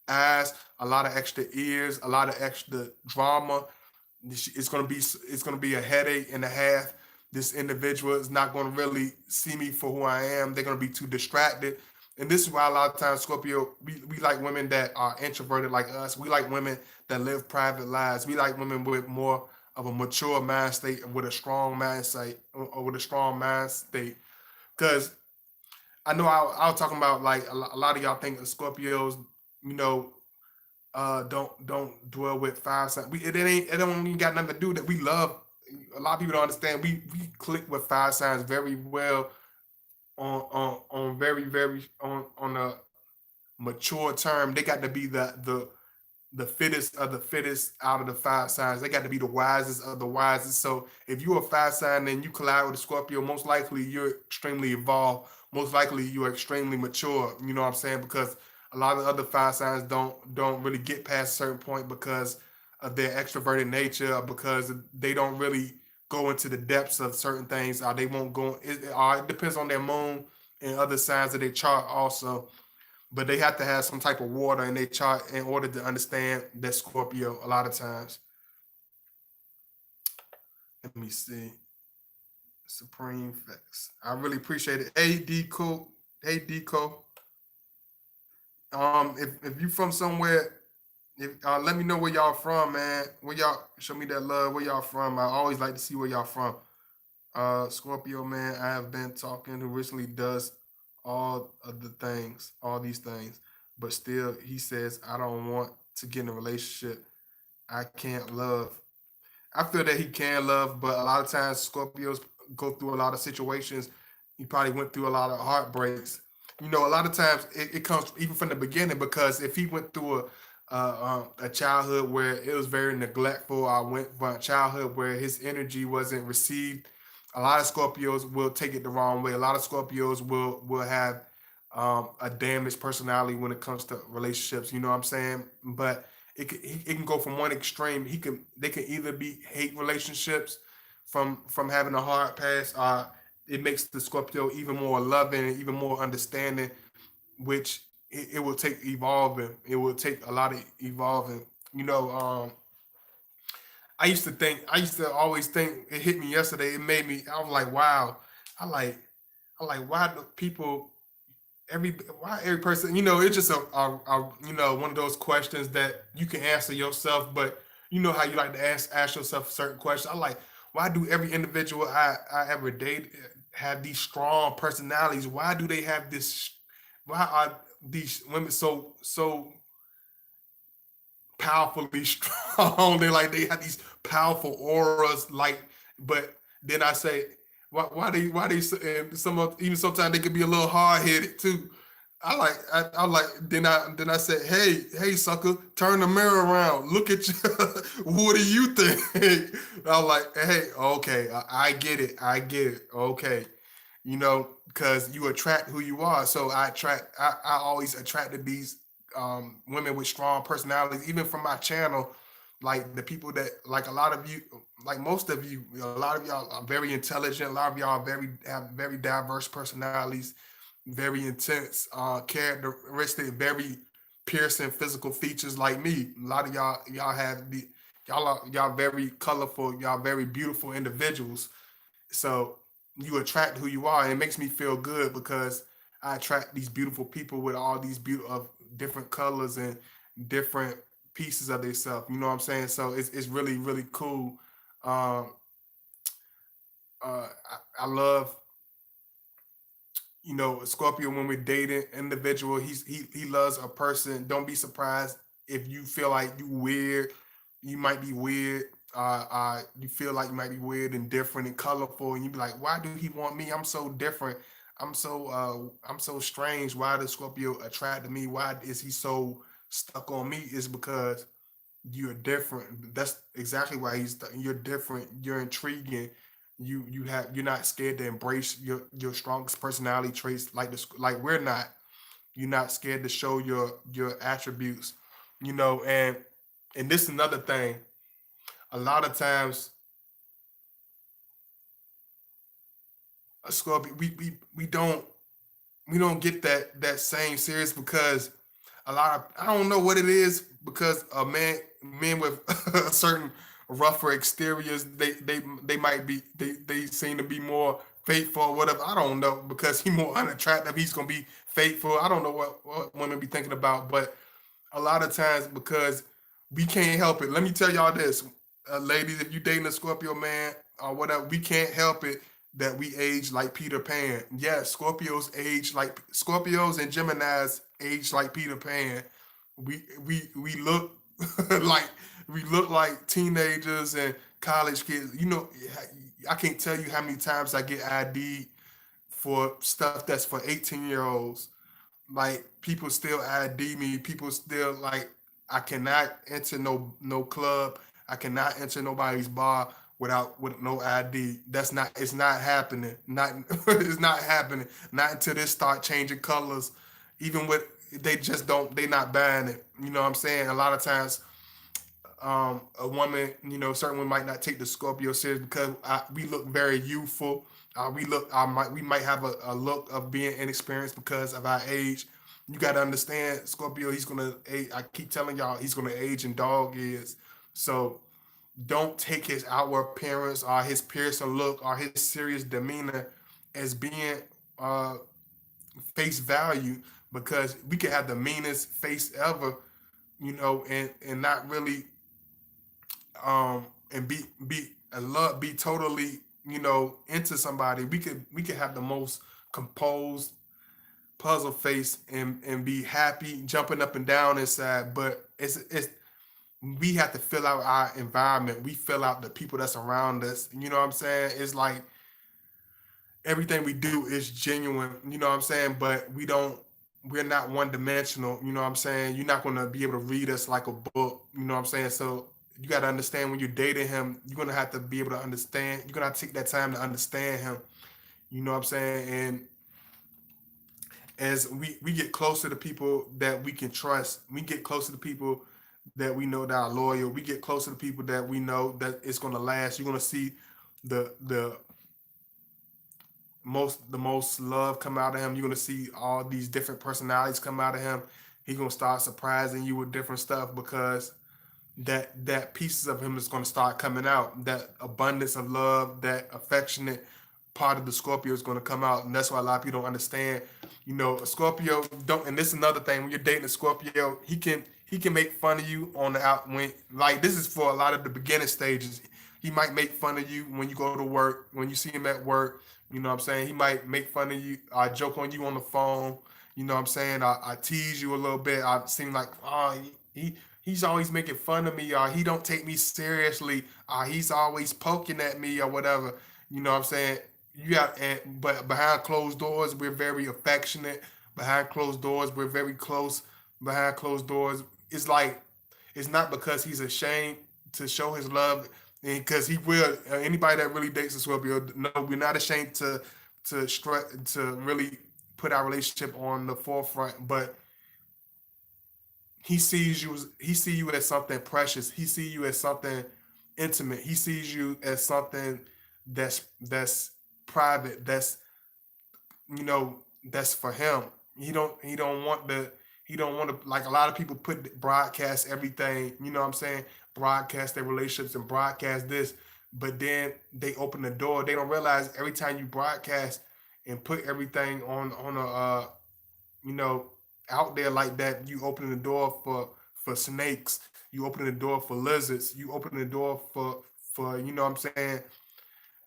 eyes, a lot of extra ears, a lot of extra drama. It's gonna be a headache and a half. This individual is not gonna really see me for who I am. They're gonna be too distracted. And this is why a lot of times Scorpio, we like women that are introverted like us. We like women that live private lives. We like women with more of a mature mind state, with a strong mind state, or with a strong mind state. Because I know I was talking about like a lot of y'all think Scorpios, you know, don't dwell with fire signs. It don't even got nothing to do that we love. A lot of people don't understand. We click with fire signs very well on very on a mature term. They got to be the fittest of the fittest out of the five signs. They got to be the wisest of the wisest. So if you're a five sign and you collide with a Scorpio, most likely you're extremely evolved. Most likely you're extremely mature. You know what I'm saying? Because a lot of other five signs don't really get past a certain point because of their extroverted nature, or because they don't really go into the depths of certain things, or they won't go. It depends on their moon and other signs of their chart also. But they have to have some type of water in their chart in order to understand that Scorpio a lot of times. Let me see. Supreme Facts. I really appreciate it. Hey Deco. Hey Deco. If you from somewhere, if let me know where y'all from, man. Where y'all show me that love. Where y'all from? I always like to see where y'all from. Scorpio man, I have been talking who recently does all of the things, all these things, but still he says I don't want to get in a relationship. I can't love. I feel that he can love, but a lot of times Scorpios go through a lot of situations. He probably went through a lot of heartbreaks. You know, a lot of times it comes even from the beginning because if he went through a childhood where it was very neglectful, I went from a childhood where his energy wasn't received. A lot of Scorpios will take it the wrong way. A lot of Scorpios will have a damaged personality when it comes to relationships. You know what I'm saying? But it can go from one extreme. They can either be hate relationships from having a hard past. It makes the Scorpio even more loving and even more understanding, which it will take evolving. It will take a lot of evolving. You know, I used to always think it hit me yesterday. It made me. I was like, wow. I like, I like why do people why every person it's just one of those questions that you can answer yourself, but you know how you like to ask yourself certain questions. I like why do every individual I ever date have these strong personalities? Why do they have this? Why are these women so powerfully strong? They have these powerful auras, but then I say, why they and some of even sometimes they could be a little hard headed too. I like then I said, hey sucker, turn the mirror around, look at you. What do you think? I was like, hey, okay, I get it, okay, because you attract who you are. So I always attracted these women with strong personalities, even from my channel. Like the people that, like a lot of you, like most of you, a lot of y'all are very intelligent. A lot of y'all have very diverse personalities, very intense characteristic, very piercing physical features like me. A lot of y'all have the y'all very colorful, y'all very beautiful individuals. So you attract who you are, and it makes me feel good because I attract these beautiful people with all these beautiful of different colors and different pieces of themselves. You know what I'm saying? So it's really really cool. Um, I love Scorpio when we're dating individual. He loves a person. Don't be surprised if you feel like you weird. You might be weird. You feel like you might be weird and different and colorful, and you be like, why do he want me? I'm so different. I'm so strange. Why does Scorpio attract to me? Why is he so stuck on me? Is because you're different. That's exactly why you're different. You're intriguing. You're not scared to embrace your strongest personality traits like we're not. You're not scared to show your attributes. And this is another thing. A lot of times, a Scorpio, we don't get that same serious because a lot of I don't know what it is because men with a certain rougher exteriors they might be they seem to be more faithful or whatever. I don't know because he's more unattractive. He's gonna be faithful. I don't know what women be thinking about, but a lot of times because we can't help it. Let me tell y'all this, ladies, if you dating a Scorpio man or whatever, we can't help it that we age like Peter Pan. Yes, Scorpios and Geminis age like Peter Pan. We look like we look like teenagers and college kids. I can't tell you how many times I get ID for stuff that's for 18-year-olds. Like people still ID me. People still like I cannot enter no club. I cannot enter nobody's bar with no ID. That's not it's not happening. Not it's not happening. Not until they start changing colors. Even with they just don't they not buying it. You know what I'm saying? A lot of times a woman, certain women might not take the Scorpio serious because we look very youthful. We might have a look of being inexperienced because of our age. You got to understand, Scorpio. He's gonna age. I keep telling y'all, he's gonna age in dog years. So don't take his outward appearance or his piercing look or his serious demeanor as being uh, face value, because we could have the meanest face ever, and not really and be totally into somebody. We could have the most composed puzzle face and be happy jumping up and down inside, but it's we have to fill out our environment. We fill out the people that's around us. You know what I'm saying? It's like everything we do is genuine. You know what I'm saying? But we're not one dimensional. You know what I'm saying? You're not gonna be able to read us like a book. You know what I'm saying? So you got to understand, when you're dating him, you're gonna have to be able to understand. You're gonna have to take that time to understand him. You know what I'm saying? And as we get closer to people that we can trust, we get closer to people that we know that are loyal, we get closer to people that we know that it's going to last. You're going to see the most love come out of him. You're going to see all these different personalities come out of him. He's going to start surprising you with different stuff, because that pieces of him is going to start coming out. That abundance of love, that affectionate part of the Scorpio is going to come out, and that's why a lot of people don't understand. A Scorpio don't, and this is another thing. When you're dating a Scorpio, he can make fun of you on the out when, like, this is for a lot of the beginning stages. He might make fun of you when you go to work, when you see him at work. You know what I'm saying? He might make fun of you. I joke on you on the phone. You know what I'm saying? I tease you a little bit. I seem like, he's always making fun of me, or he don't take me seriously, or he's always poking at me, or whatever. You know what I'm saying? But behind closed doors, we're very affectionate. Behind closed doors, we're very close. Behind closed doors, it's like, it's not because he's ashamed to show his love, and because he will. Anybody that really dates a Scorpio, no, we're not ashamed to really put our relationship on the forefront. But he see you as something precious. He see you as something intimate. He sees you as something that's private. That's for him. He don't want to, like, a lot of people put broadcast everything. You know what I'm saying? Broadcast their relationships and broadcast this, but then they open the door. They don't realize every time you broadcast and put everything on a you know, out there like that, you open the door for snakes. You open the door for lizards. You open the door for what I'm saying,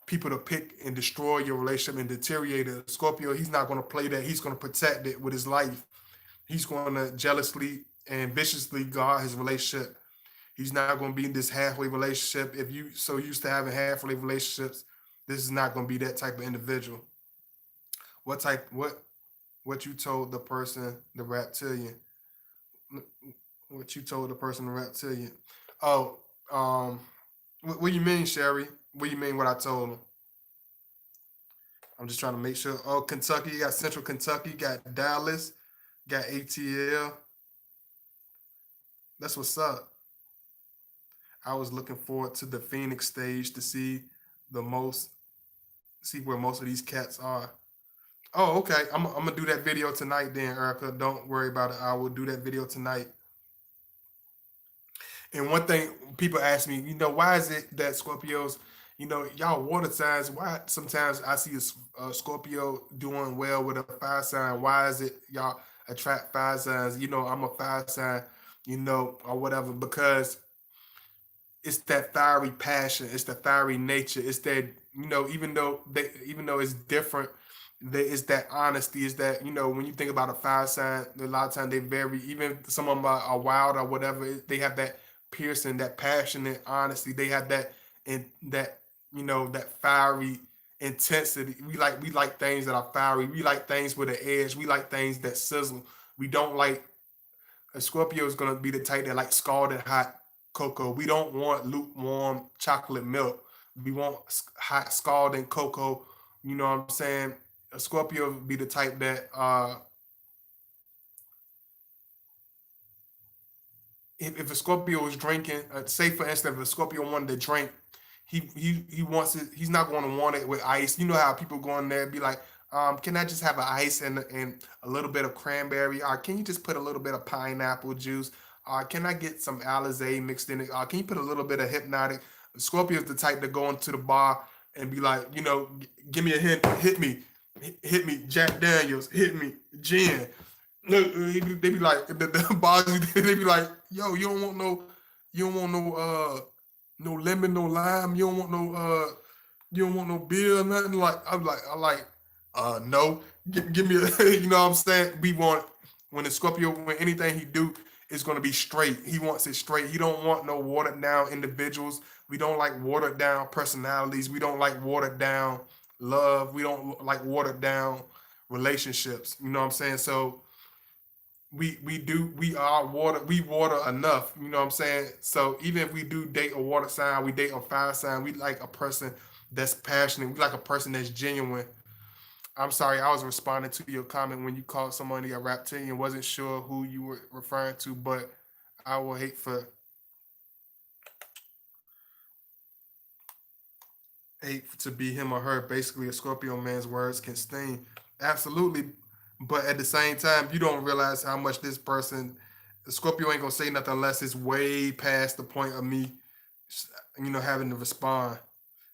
people to pick and destroy your relationship and deteriorate it. Scorpio, he's not going to play that. He's going to protect it with his life. He's going to jealously and viciously guard his relationship. He's not going to be in this halfway relationship. If you so used to having halfway relationships, this is not going to be that type of individual. What you told the person, the reptilian? What you told the person, the reptilian? Oh, what do you mean, Sherry? What do you mean? What I told him? I'm just trying to make sure. Oh, Kentucky, you got Central Kentucky, got Dallas, got ATL. That's what's up. I was looking forward to the Phoenix stage to the most, see where most of these cats are. Oh, okay. I'm gonna do that video tonight, then, Erica. Don't worry about it. I will do that video tonight. And one thing people ask me, why is it that Scorpios, y'all water signs, why sometimes I see a Scorpio doing well with a fire sign? Why is it y'all attract fire signs? I'm a fire sign, or whatever, because it's that fiery passion, it's the fiery nature, it's that, even though it's different, it's that honesty, is that, when you think about a fire sign, a lot of times they vary, even some of them are wild or whatever, they have that piercing, that passionate honesty, they have that, and that, that fiery intensity. We like things that are fiery, we like things with an edge, we like things that sizzle. We don't like, a Scorpio is going to be the type that like scalded hot cocoa. We don't want lukewarm chocolate milk. We want hot scalding cocoa. You know what I'm saying? A Scorpio would be the type that, if a Scorpio was drinking, say for instance, if a Scorpio wanted to drink, he wants it. He's not going to want it with ice. You know how people go in there and be like, can I just have an ice and a little bit of cranberry? Or can you just put a little bit of pineapple juice? Can I get some Alizé mixed in it? Can you put a little bit of Hypnotic? Scorpio is the type to go into the bar and be like, give me a hint, hit me, Jack Daniels, hit me, gin. Look, they be like the bars. They be like, yo, you don't want no lemon, no lime. You don't want no beer, or nothing. Like no. Give me a, you know what I'm saying. We want when the Scorpio, when anything he do is gonna be straight. He wants it straight. He don't want no watered down individuals. We don't like watered down personalities. We don't like watered down love. We don't like watered down relationships. You know what I'm saying? So we water enough, you know what I'm saying? So even if we do date a water sign, we date a fire sign, we like a person that's passionate, we like a person that's genuine. I'm sorry, I was responding to your comment when you called somebody a reptilian, wasn't sure who you were referring to, but I will hate to be him or her. Basically, a Scorpio man's words can sting. Absolutely. But at the same time, you don't realize how much this person, the Scorpio ain't gonna say nothing unless it's way past the point of me, having to respond.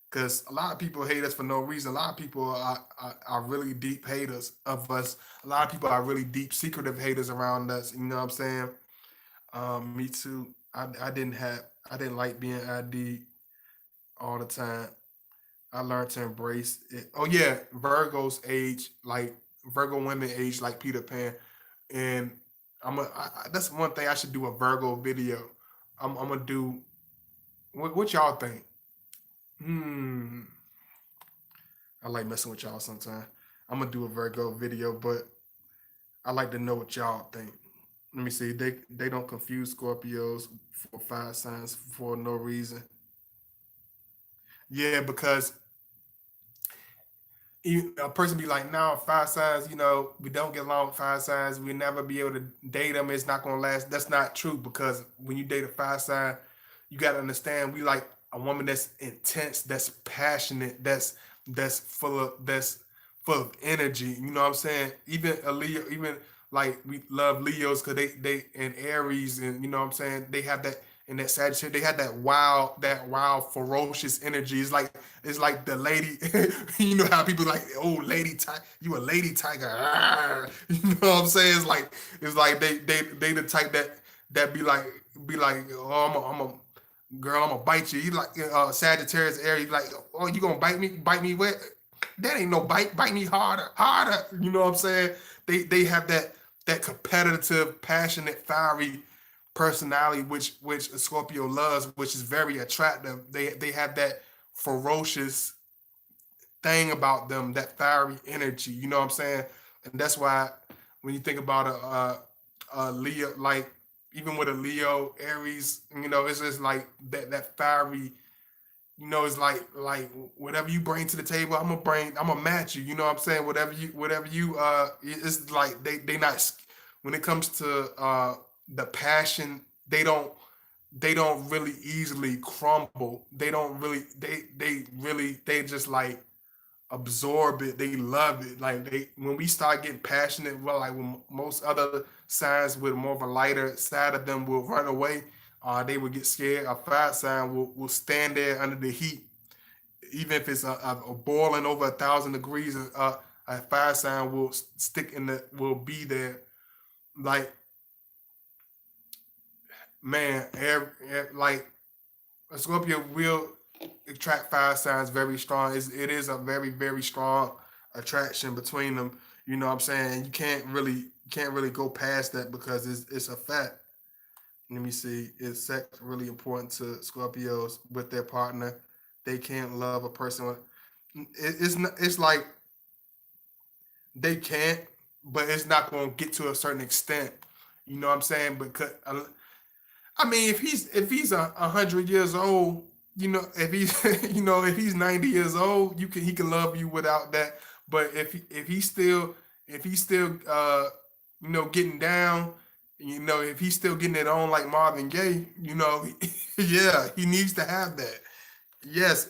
Because a lot of people hate us for no reason. A lot of people are really deep haters of us. A lot of people are really deep, secretive haters around us. You know what I'm saying? Me too. I didn't like being ID all the time. I learned to embrace it. Oh yeah, Virgos age like Virgo women age like Peter Pan, and that's one thing I should do a Virgo video. I'm gonna do. What y'all think? Hmm. I like messing with y'all sometimes. I'm gonna do a Virgo video, but I like to know what y'all think. Let me see. They don't confuse Scorpios for fire signs for no reason. Yeah, because a person be like, no, five signs, we don't get along with five signs. We never be able to date them. It's not gonna last. That's not true because when you date a five sign, you gotta understand we like a woman that's intense, that's passionate, that's full of energy. You know what I'm saying? Even a Leo, even like we love Leos because they and Aries and you know what I'm saying, they have that in that Sagittarius, they had that wild, ferocious energy. It's like the lady, you know how people like, oh, lady tiger, you a lady tiger, you know what I'm saying? It's like they the type that be like, oh, girl, I'm gonna bite you. You like Sagittarius area, you like, oh, you gonna bite me wet? That ain't no bite me harder, harder. You know what I'm saying? They have that competitive, passionate, fiery personality, which a Scorpio loves, which is very attractive. They have that ferocious thing about them, that fiery energy. You know what I'm saying? And that's why when you think about a Leo, like even with a Leo, Aries, it's just like that fiery. It's like whatever you bring to the table, I'm gonna match you. You know what I'm saying? Whatever you it's like they not when it comes to the passion, they don't really easily crumble. They don't really they just like absorb it. They love it. Like they when we start getting passionate, well, like when most other signs with more of a lighter side of them will run away. They will get scared. A fire sign will stand there under the heat, even if it's a boiling over 1,000 degrees. A fire sign will be there. Like man, like a Scorpio will attract fire signs very strong. It is a very very strong attraction between them. You know what I'm saying? You can't really go past that because it's a fact. Let me see. Is sex really important to Scorpios with their partner? They can't love a person. It's not, it's like they can't, but it's not going to get to a certain extent. You know what I'm saying? Because I mean, if he's 100 years old, if he's if he's 90 years old, he can love you without that. But if he's still getting down, if he's still getting it on like Marvin Gaye, yeah, he needs to have that. Yes,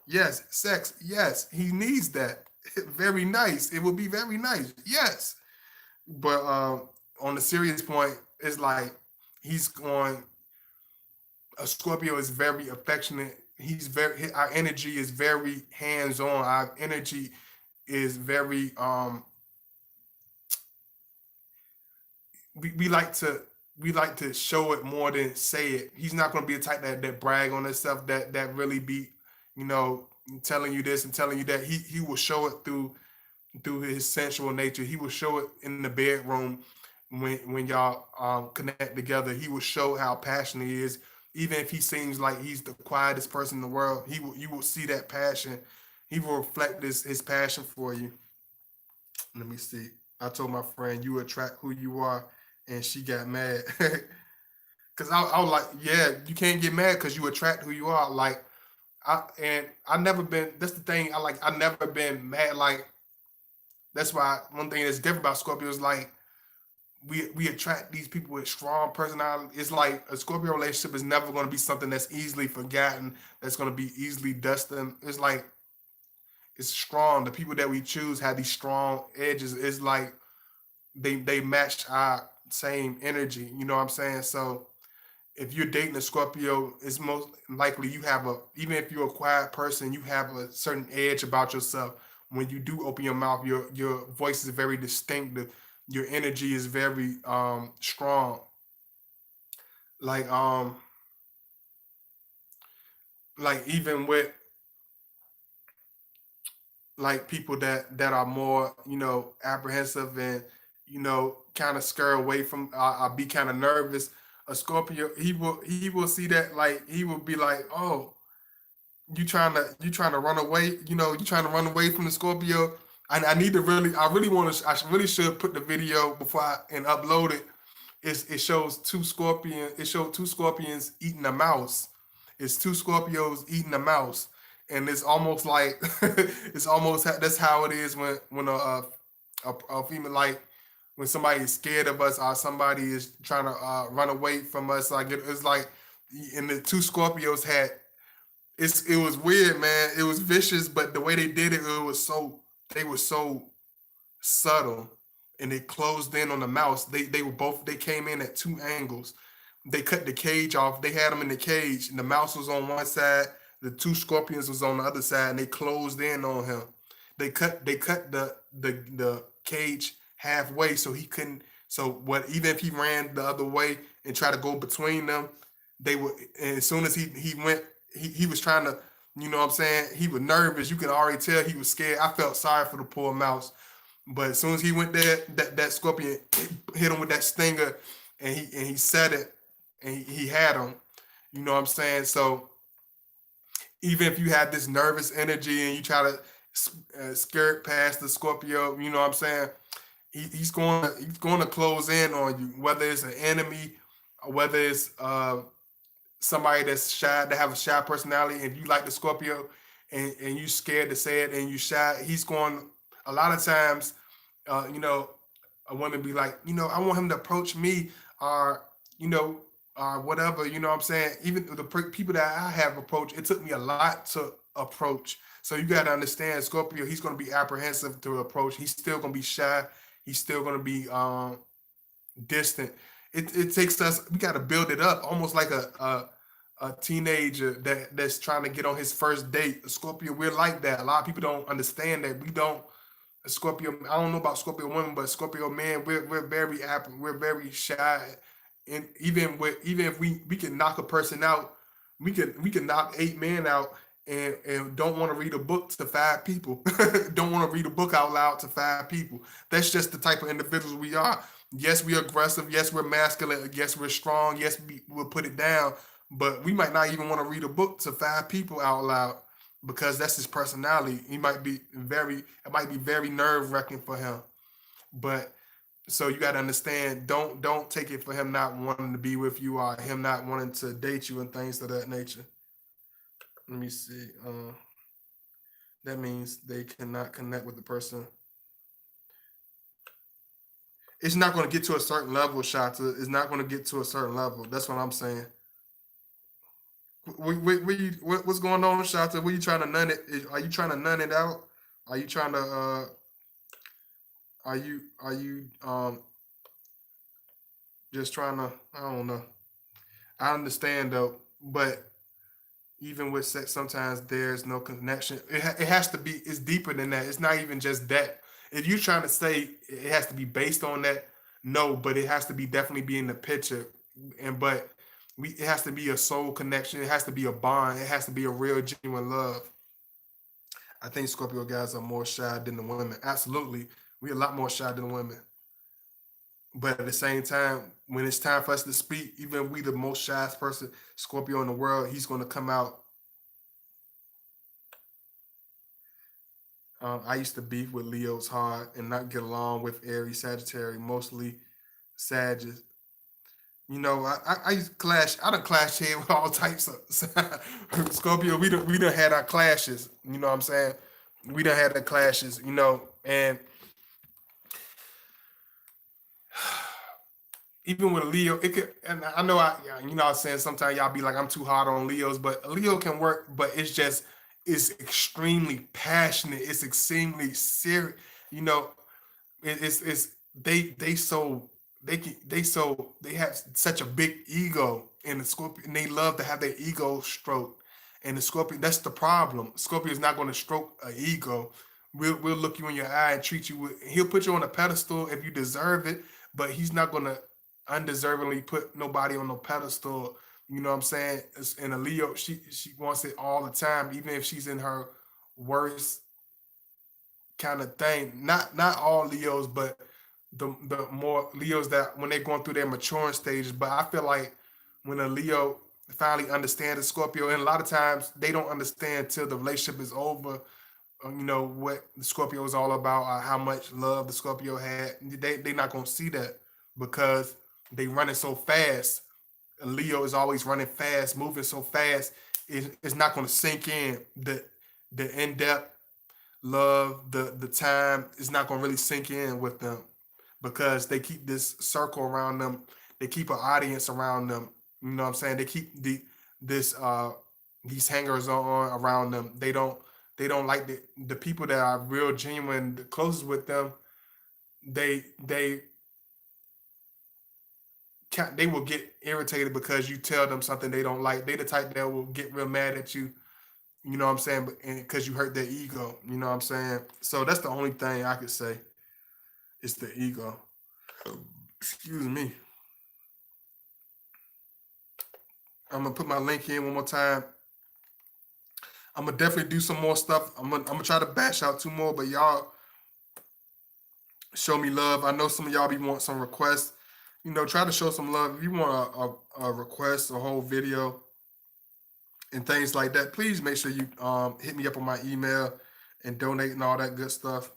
yes, sex. Yes, he needs that. Very nice. It will be very nice. Yes, but on the serious point, it's like he's going. A Scorpio is very affectionate. He's very. Our energy is very hands on. Our energy is very. We like to show it more than say it. He's not going to be the type that brag on himself, that really be, you know, telling you this and telling you that. He will show it through his sensual nature. He will show it in the bedroom when y'all connect together. He will show how passionate he is. Even if he seems like he's the quietest person in the world, you will see that passion. He will reflect his passion for you. Let me see. I told my friend, you attract who you are, and she got mad. Cause I was like, yeah, you can't get mad because you attract who you are. Like I never been. That's the thing. I never been mad. Like that's why one thing that's different about Scorpio is like we attract these people with strong personality. It's like a Scorpio relationship is never going to be something that's easily forgotten. That's going to be easily dusted. It's like it's strong. The people that we choose have these strong edges. It's like they match our same energy. You know what I'm saying? So if you're dating a Scorpio, it's most likely you have a, even if you're a quiet person, you have a certain edge about yourself. When you do open your mouth, your voice is very distinctive. Your energy is very strong. Like like even with like people that are more, you know, apprehensive and, you know, kind of scare away from, I be kind of nervous. A Scorpio, he will see that, like he will be like, oh, you trying to run away, you know, you trying to run away from the Scorpio. I need to really, I really want to, really should put the video before and upload it. It shows two scorpions eating a mouse. It's two Scorpios eating a mouse, and it's almost like it's almost that's how it is when a female, like when somebody is scared of us or somebody is trying to run away from us. Like it's like, and the two Scorpios had, it was weird, man. It was vicious, but the way they did it, they were so subtle, and they closed in on the mouse. They came in at two angles. They cut the cage off. They had them in the cage, and the mouse was on one side. The two scorpions was on the other side, and they closed in on him. They cut the cage halfway so he couldn't. So what? Even if he ran the other way and tried to go between them, they would. And as soon as he went, he was trying to. You know what I'm saying? He was nervous. You could already tell he was scared. I felt sorry for the poor mouse. But as soon as he went there, that scorpion hit him with that stinger, and he said it, and he had him. You know what I'm saying? So even if you have this nervous energy and you try to skirt past the Scorpio, you know what I'm saying? He's going to close in on you, whether it's an enemy, or whether it's somebody that's shy, that have a shy personality. If you like the Scorpio and you scared to say it and you shy, he's going. A lot of times, you know, a woman be like, you know, I want him to approach me, or you know, or whatever. You know what I'm saying? Even the people that I have approached, it took me a lot to approach. So you got to understand, Scorpio, he's going to be apprehensive to approach. He's still going to be shy. He's still going to be distant. It takes us. We got to build it up, almost like a teenager that's trying to get on his first date. Scorpio, we're like that. A lot of people don't understand that. We don't. Scorpio, I don't know about Scorpio women, but Scorpio men, we're very we're very shy, and even if we can knock a person out, we can knock 8 men out, and don't want to read a book to 5 people, don't want to read a book out loud to 5 people. That's just the type of individuals we are. Yes, we're aggressive. Yes, we're masculine. Yes, we're strong. Yes, we'll put it down. But we might not even want to read a book to 5 people out loud because that's his personality. It might be very nerve wracking for him. But so you got to understand, don't take it for him not wanting to be with you or him not wanting to date you and things of that nature. Let me see. That means they cannot connect with the person. It's not going to get to a certain level, Shata. It's not going to get to a certain level. That's what I'm saying. What's going on, Shanta? What you trying to nun it? Are you trying to nun it out? Are you trying to are you just trying to, I don't know. I understand though, but even with sex, sometimes there's no connection. It has to be. It's deeper than that. It's not even just that. If you're trying to say it has to be based on that, no, but it has to be definitely be in the picture. And but it has to be a soul connection. It has to be a bond. It has to be a real genuine love. I think Scorpio guys are more shy than the women. Absolutely, we're a lot more shy than the women. But at the same time, when it's time for us to speak, even we the most shyest person, Scorpio in the world, he's going to come out. I used to beef with Leos hard and not get along with Aries, Sagittarius, mostly Sagittarius. I used to clash. I done clash here with all types of Scorpio. We done had our clashes. You know what I'm saying? We done had the clashes. And even with a Leo, it could. And I know I was saying sometimes y'all be like I'm too hard on Leos, but a Leo can work. But it's extremely passionate. It's extremely serious. You know, it's they have such a big ego, and the Scorpio, and they love to have their ego stroked. And the Scorpio, that's the problem. Scorpio is not going to stroke an ego. We'll look you in your eye and treat you with. He'll put you on a pedestal if you deserve it, but he's not going to undeservingly put nobody on no pedestal. You know what I'm saying? And a Leo, she wants it all the time, even if she's in her worst kind of thing. Not all Leos, but the more Leos that when they're going through their maturing stages. But I feel like when a Leo finally understands a Scorpio, and a lot of times they don't understand till the relationship is over. What the Scorpio is all about, or how much love the Scorpio had. They not gonna see that because they running so fast. A Leo is always running fast, moving so fast. It's not gonna sink in the in depth love, the time is not gonna really sink in with them because they keep this circle around them. They keep an audience around them. You know what I'm saying? They keep this these hangers on around them. They don't like the people that are real genuine, the closest with them. They they will get irritated because you tell them something they don't like. They the type that will get real mad at you. You know what I'm saying? Because you hurt their ego. You know what I'm saying? So that's the only thing I could say. It's the ego. Excuse me. I'm gonna put my link in one more time. I'm gonna definitely do some more stuff. I'm gonna try to bash out two more, but y'all show me love. I know some of y'all be want some requests. Try to show some love. If you want a request, a whole video, and things like that, please make sure you hit me up on my email and donate and all that good stuff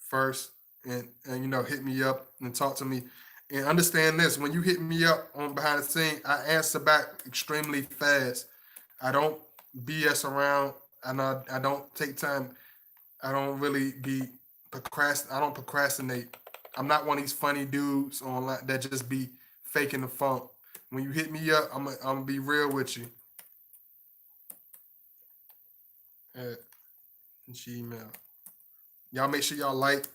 first, and hit me up and talk to me. And understand this: when you hit me up on behind the scene, I answer back extremely fast. I don't BS around, and I don't take time. I don't really be I don't procrastinate. I'm not one of these funny dudes online that just be faking the funk. When you hit me up, I'm gonna be real with you at Gmail. Y'all make sure y'all like.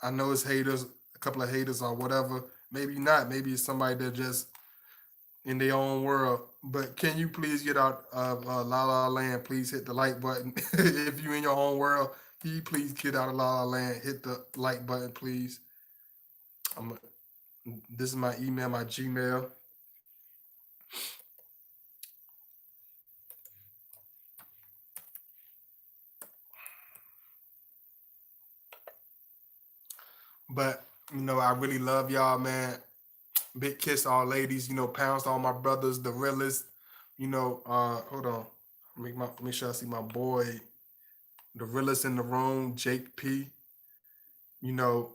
I know it's haters, a couple of haters or whatever. Maybe not. Maybe it's somebody that just in their own world. But can you please get out of La La Land? Please hit the like button. If you in your own world, can you please get out of La La Land? Hit the like button, please. I'm. This is my email, my Gmail. But I really love y'all, man. Big kiss all ladies. Pounds to all my brothers, the realest. Hold on. Make sure I see my boy, the realest in the room, Jake P. You know,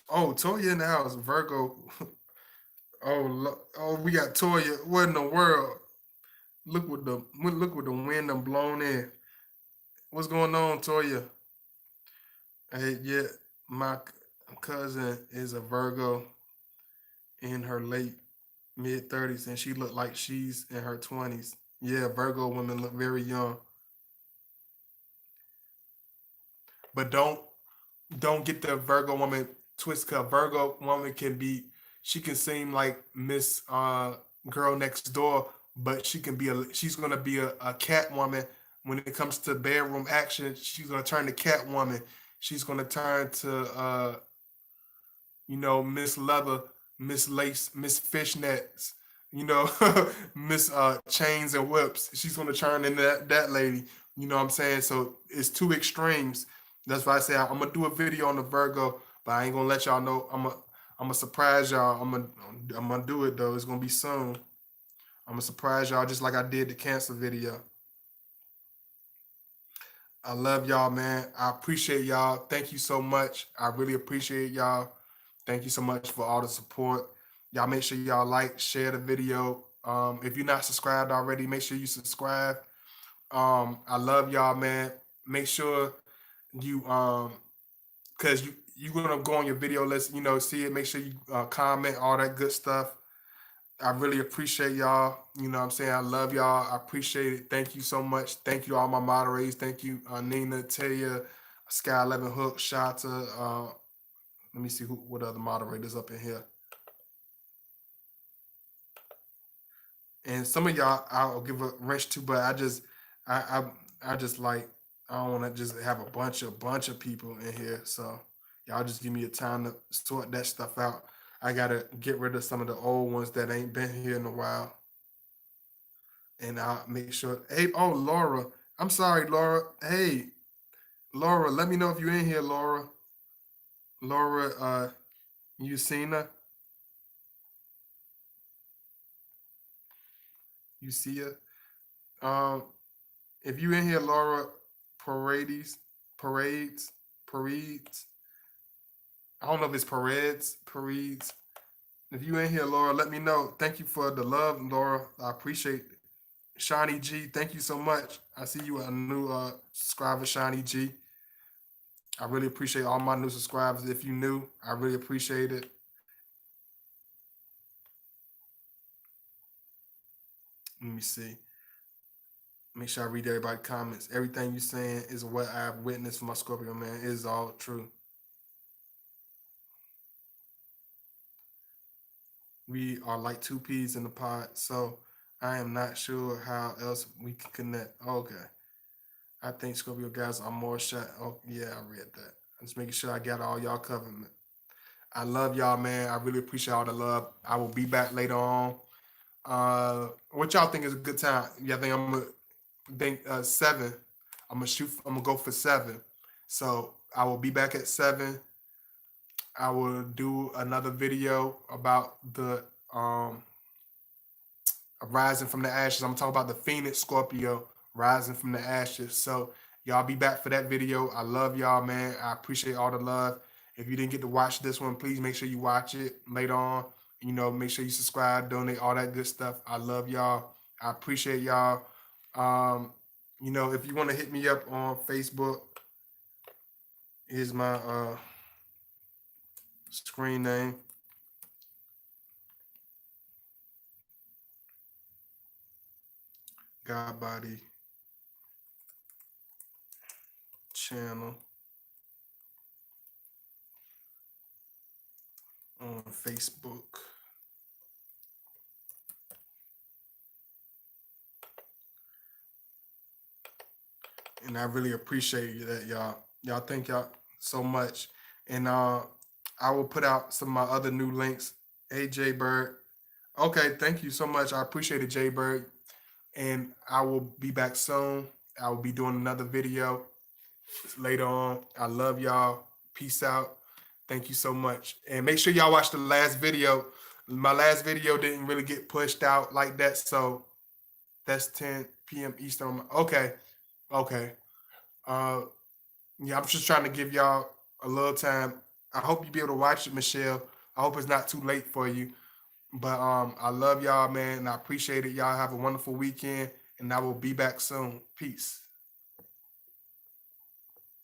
oh Toya in the house, Virgo. Oh, we got Toya. What in the world? Look with the wind I'm blown in. What's going on, Toya? Hey, yeah, my cousin is a Virgo in her late. mid 30s, and she looked like she's in her 20s. Yeah, Virgo women look very young, but don't get the Virgo woman twist. Cause Virgo woman can be, she can seem like Miss Girl Next Door, but she's gonna be a cat woman. When it comes to bedroom action, she's gonna turn to cat woman. She's gonna turn to Miss Leather, Miss Lace, Miss Fishnets, you know, Miss Chains and Whips. She's gonna turn into that lady. You know what I'm saying? So it's two extremes. That's why I say I'm gonna do a video on the Virgo, but I ain't gonna let y'all know. I'm gonna surprise y'all. I'm gonna do it though. It's gonna be soon. I'm gonna surprise y'all just like I did the Cancer video. I love y'all, man. I appreciate y'all. Thank you so much. I really appreciate y'all. Thank you so much for all the support. Y'all make sure y'all like, share the video. If you're not subscribed already, make sure you subscribe. I love y'all, man. Make sure you cause you're gonna go on your video list, see it. Make sure you comment all that good stuff. I really appreciate y'all. You know what I'm saying? I love y'all. I appreciate it. Thank you so much. Thank you all my moderators. Thank you, Nina, Taya, Sky 11 Hook, Shata. Let me see what other moderators up in here. And some of y'all I'll give a wrench to, but I just like, I don't want to just have a bunch of people in here. So y'all just give me a time to sort that stuff out. I gotta get rid of some of the old ones that ain't been here in a while. And I'll make sure. Hey, oh Laura. I'm sorry, Laura. Hey, Laura, let me know if you're in here, Laura. Laura, you seen her? You see her? Um, if you in here, Laura, Parades, parades, parades. I don't know if it's parades. If you in here, Laura, let me know. Thank you for the love, Laura. I appreciate it. Shiny G, thank you so much. I see you a new subscriber, Shiny G. I really appreciate all my new subscribers. If you new, I really appreciate it. Let me see. Make sure I read everybody's comments. Everything you saying is what I've witnessed for my Scorpio man. It is all true. We are like two peas in the pod, so I am not sure how else we can connect. Okay. I think Scorpio guys are more shot. Oh, yeah, I read that. I'm just making sure I got all y'all covered. I love y'all, man. I really appreciate all the love. I will be back later on. What y'all think is a good time? Y'all think I'm gonna think 7? I'm gonna shoot. I'm gonna go for 7. So I will be back at 7. I will do another video about the rising from the ashes. I'm talking about the Phoenix Scorpio rising from the ashes. So y'all be back for that video. I love y'all, man. I appreciate all the love. If you didn't get to watch this one, please make sure you watch it later on. Make sure you subscribe, donate, all that good stuff. I love y'all. I appreciate y'all. If you want to hit me up on Facebook, here's my screen name. God Body Channel on Facebook. And I really appreciate that, y'all. Y'all thank y'all so much. And I will put out some of my other new links. Hey, Jay Bird. Okay, thank you so much. I appreciate it, Jay Bird. And I will be back soon. I will be doing another video later on. I love y'all. Peace out. Thank you so much. And make sure y'all watch the last video. My last video didn't really get pushed out like that. So that's 10 p.m. Eastern. Okay. Okay. Yeah, I'm just trying to give y'all a little time. I hope you be able to watch it, Michelle. I hope it's not too late for you. But I love y'all, man. And I appreciate it. Y'all have a wonderful weekend. And I will be back soon. Peace.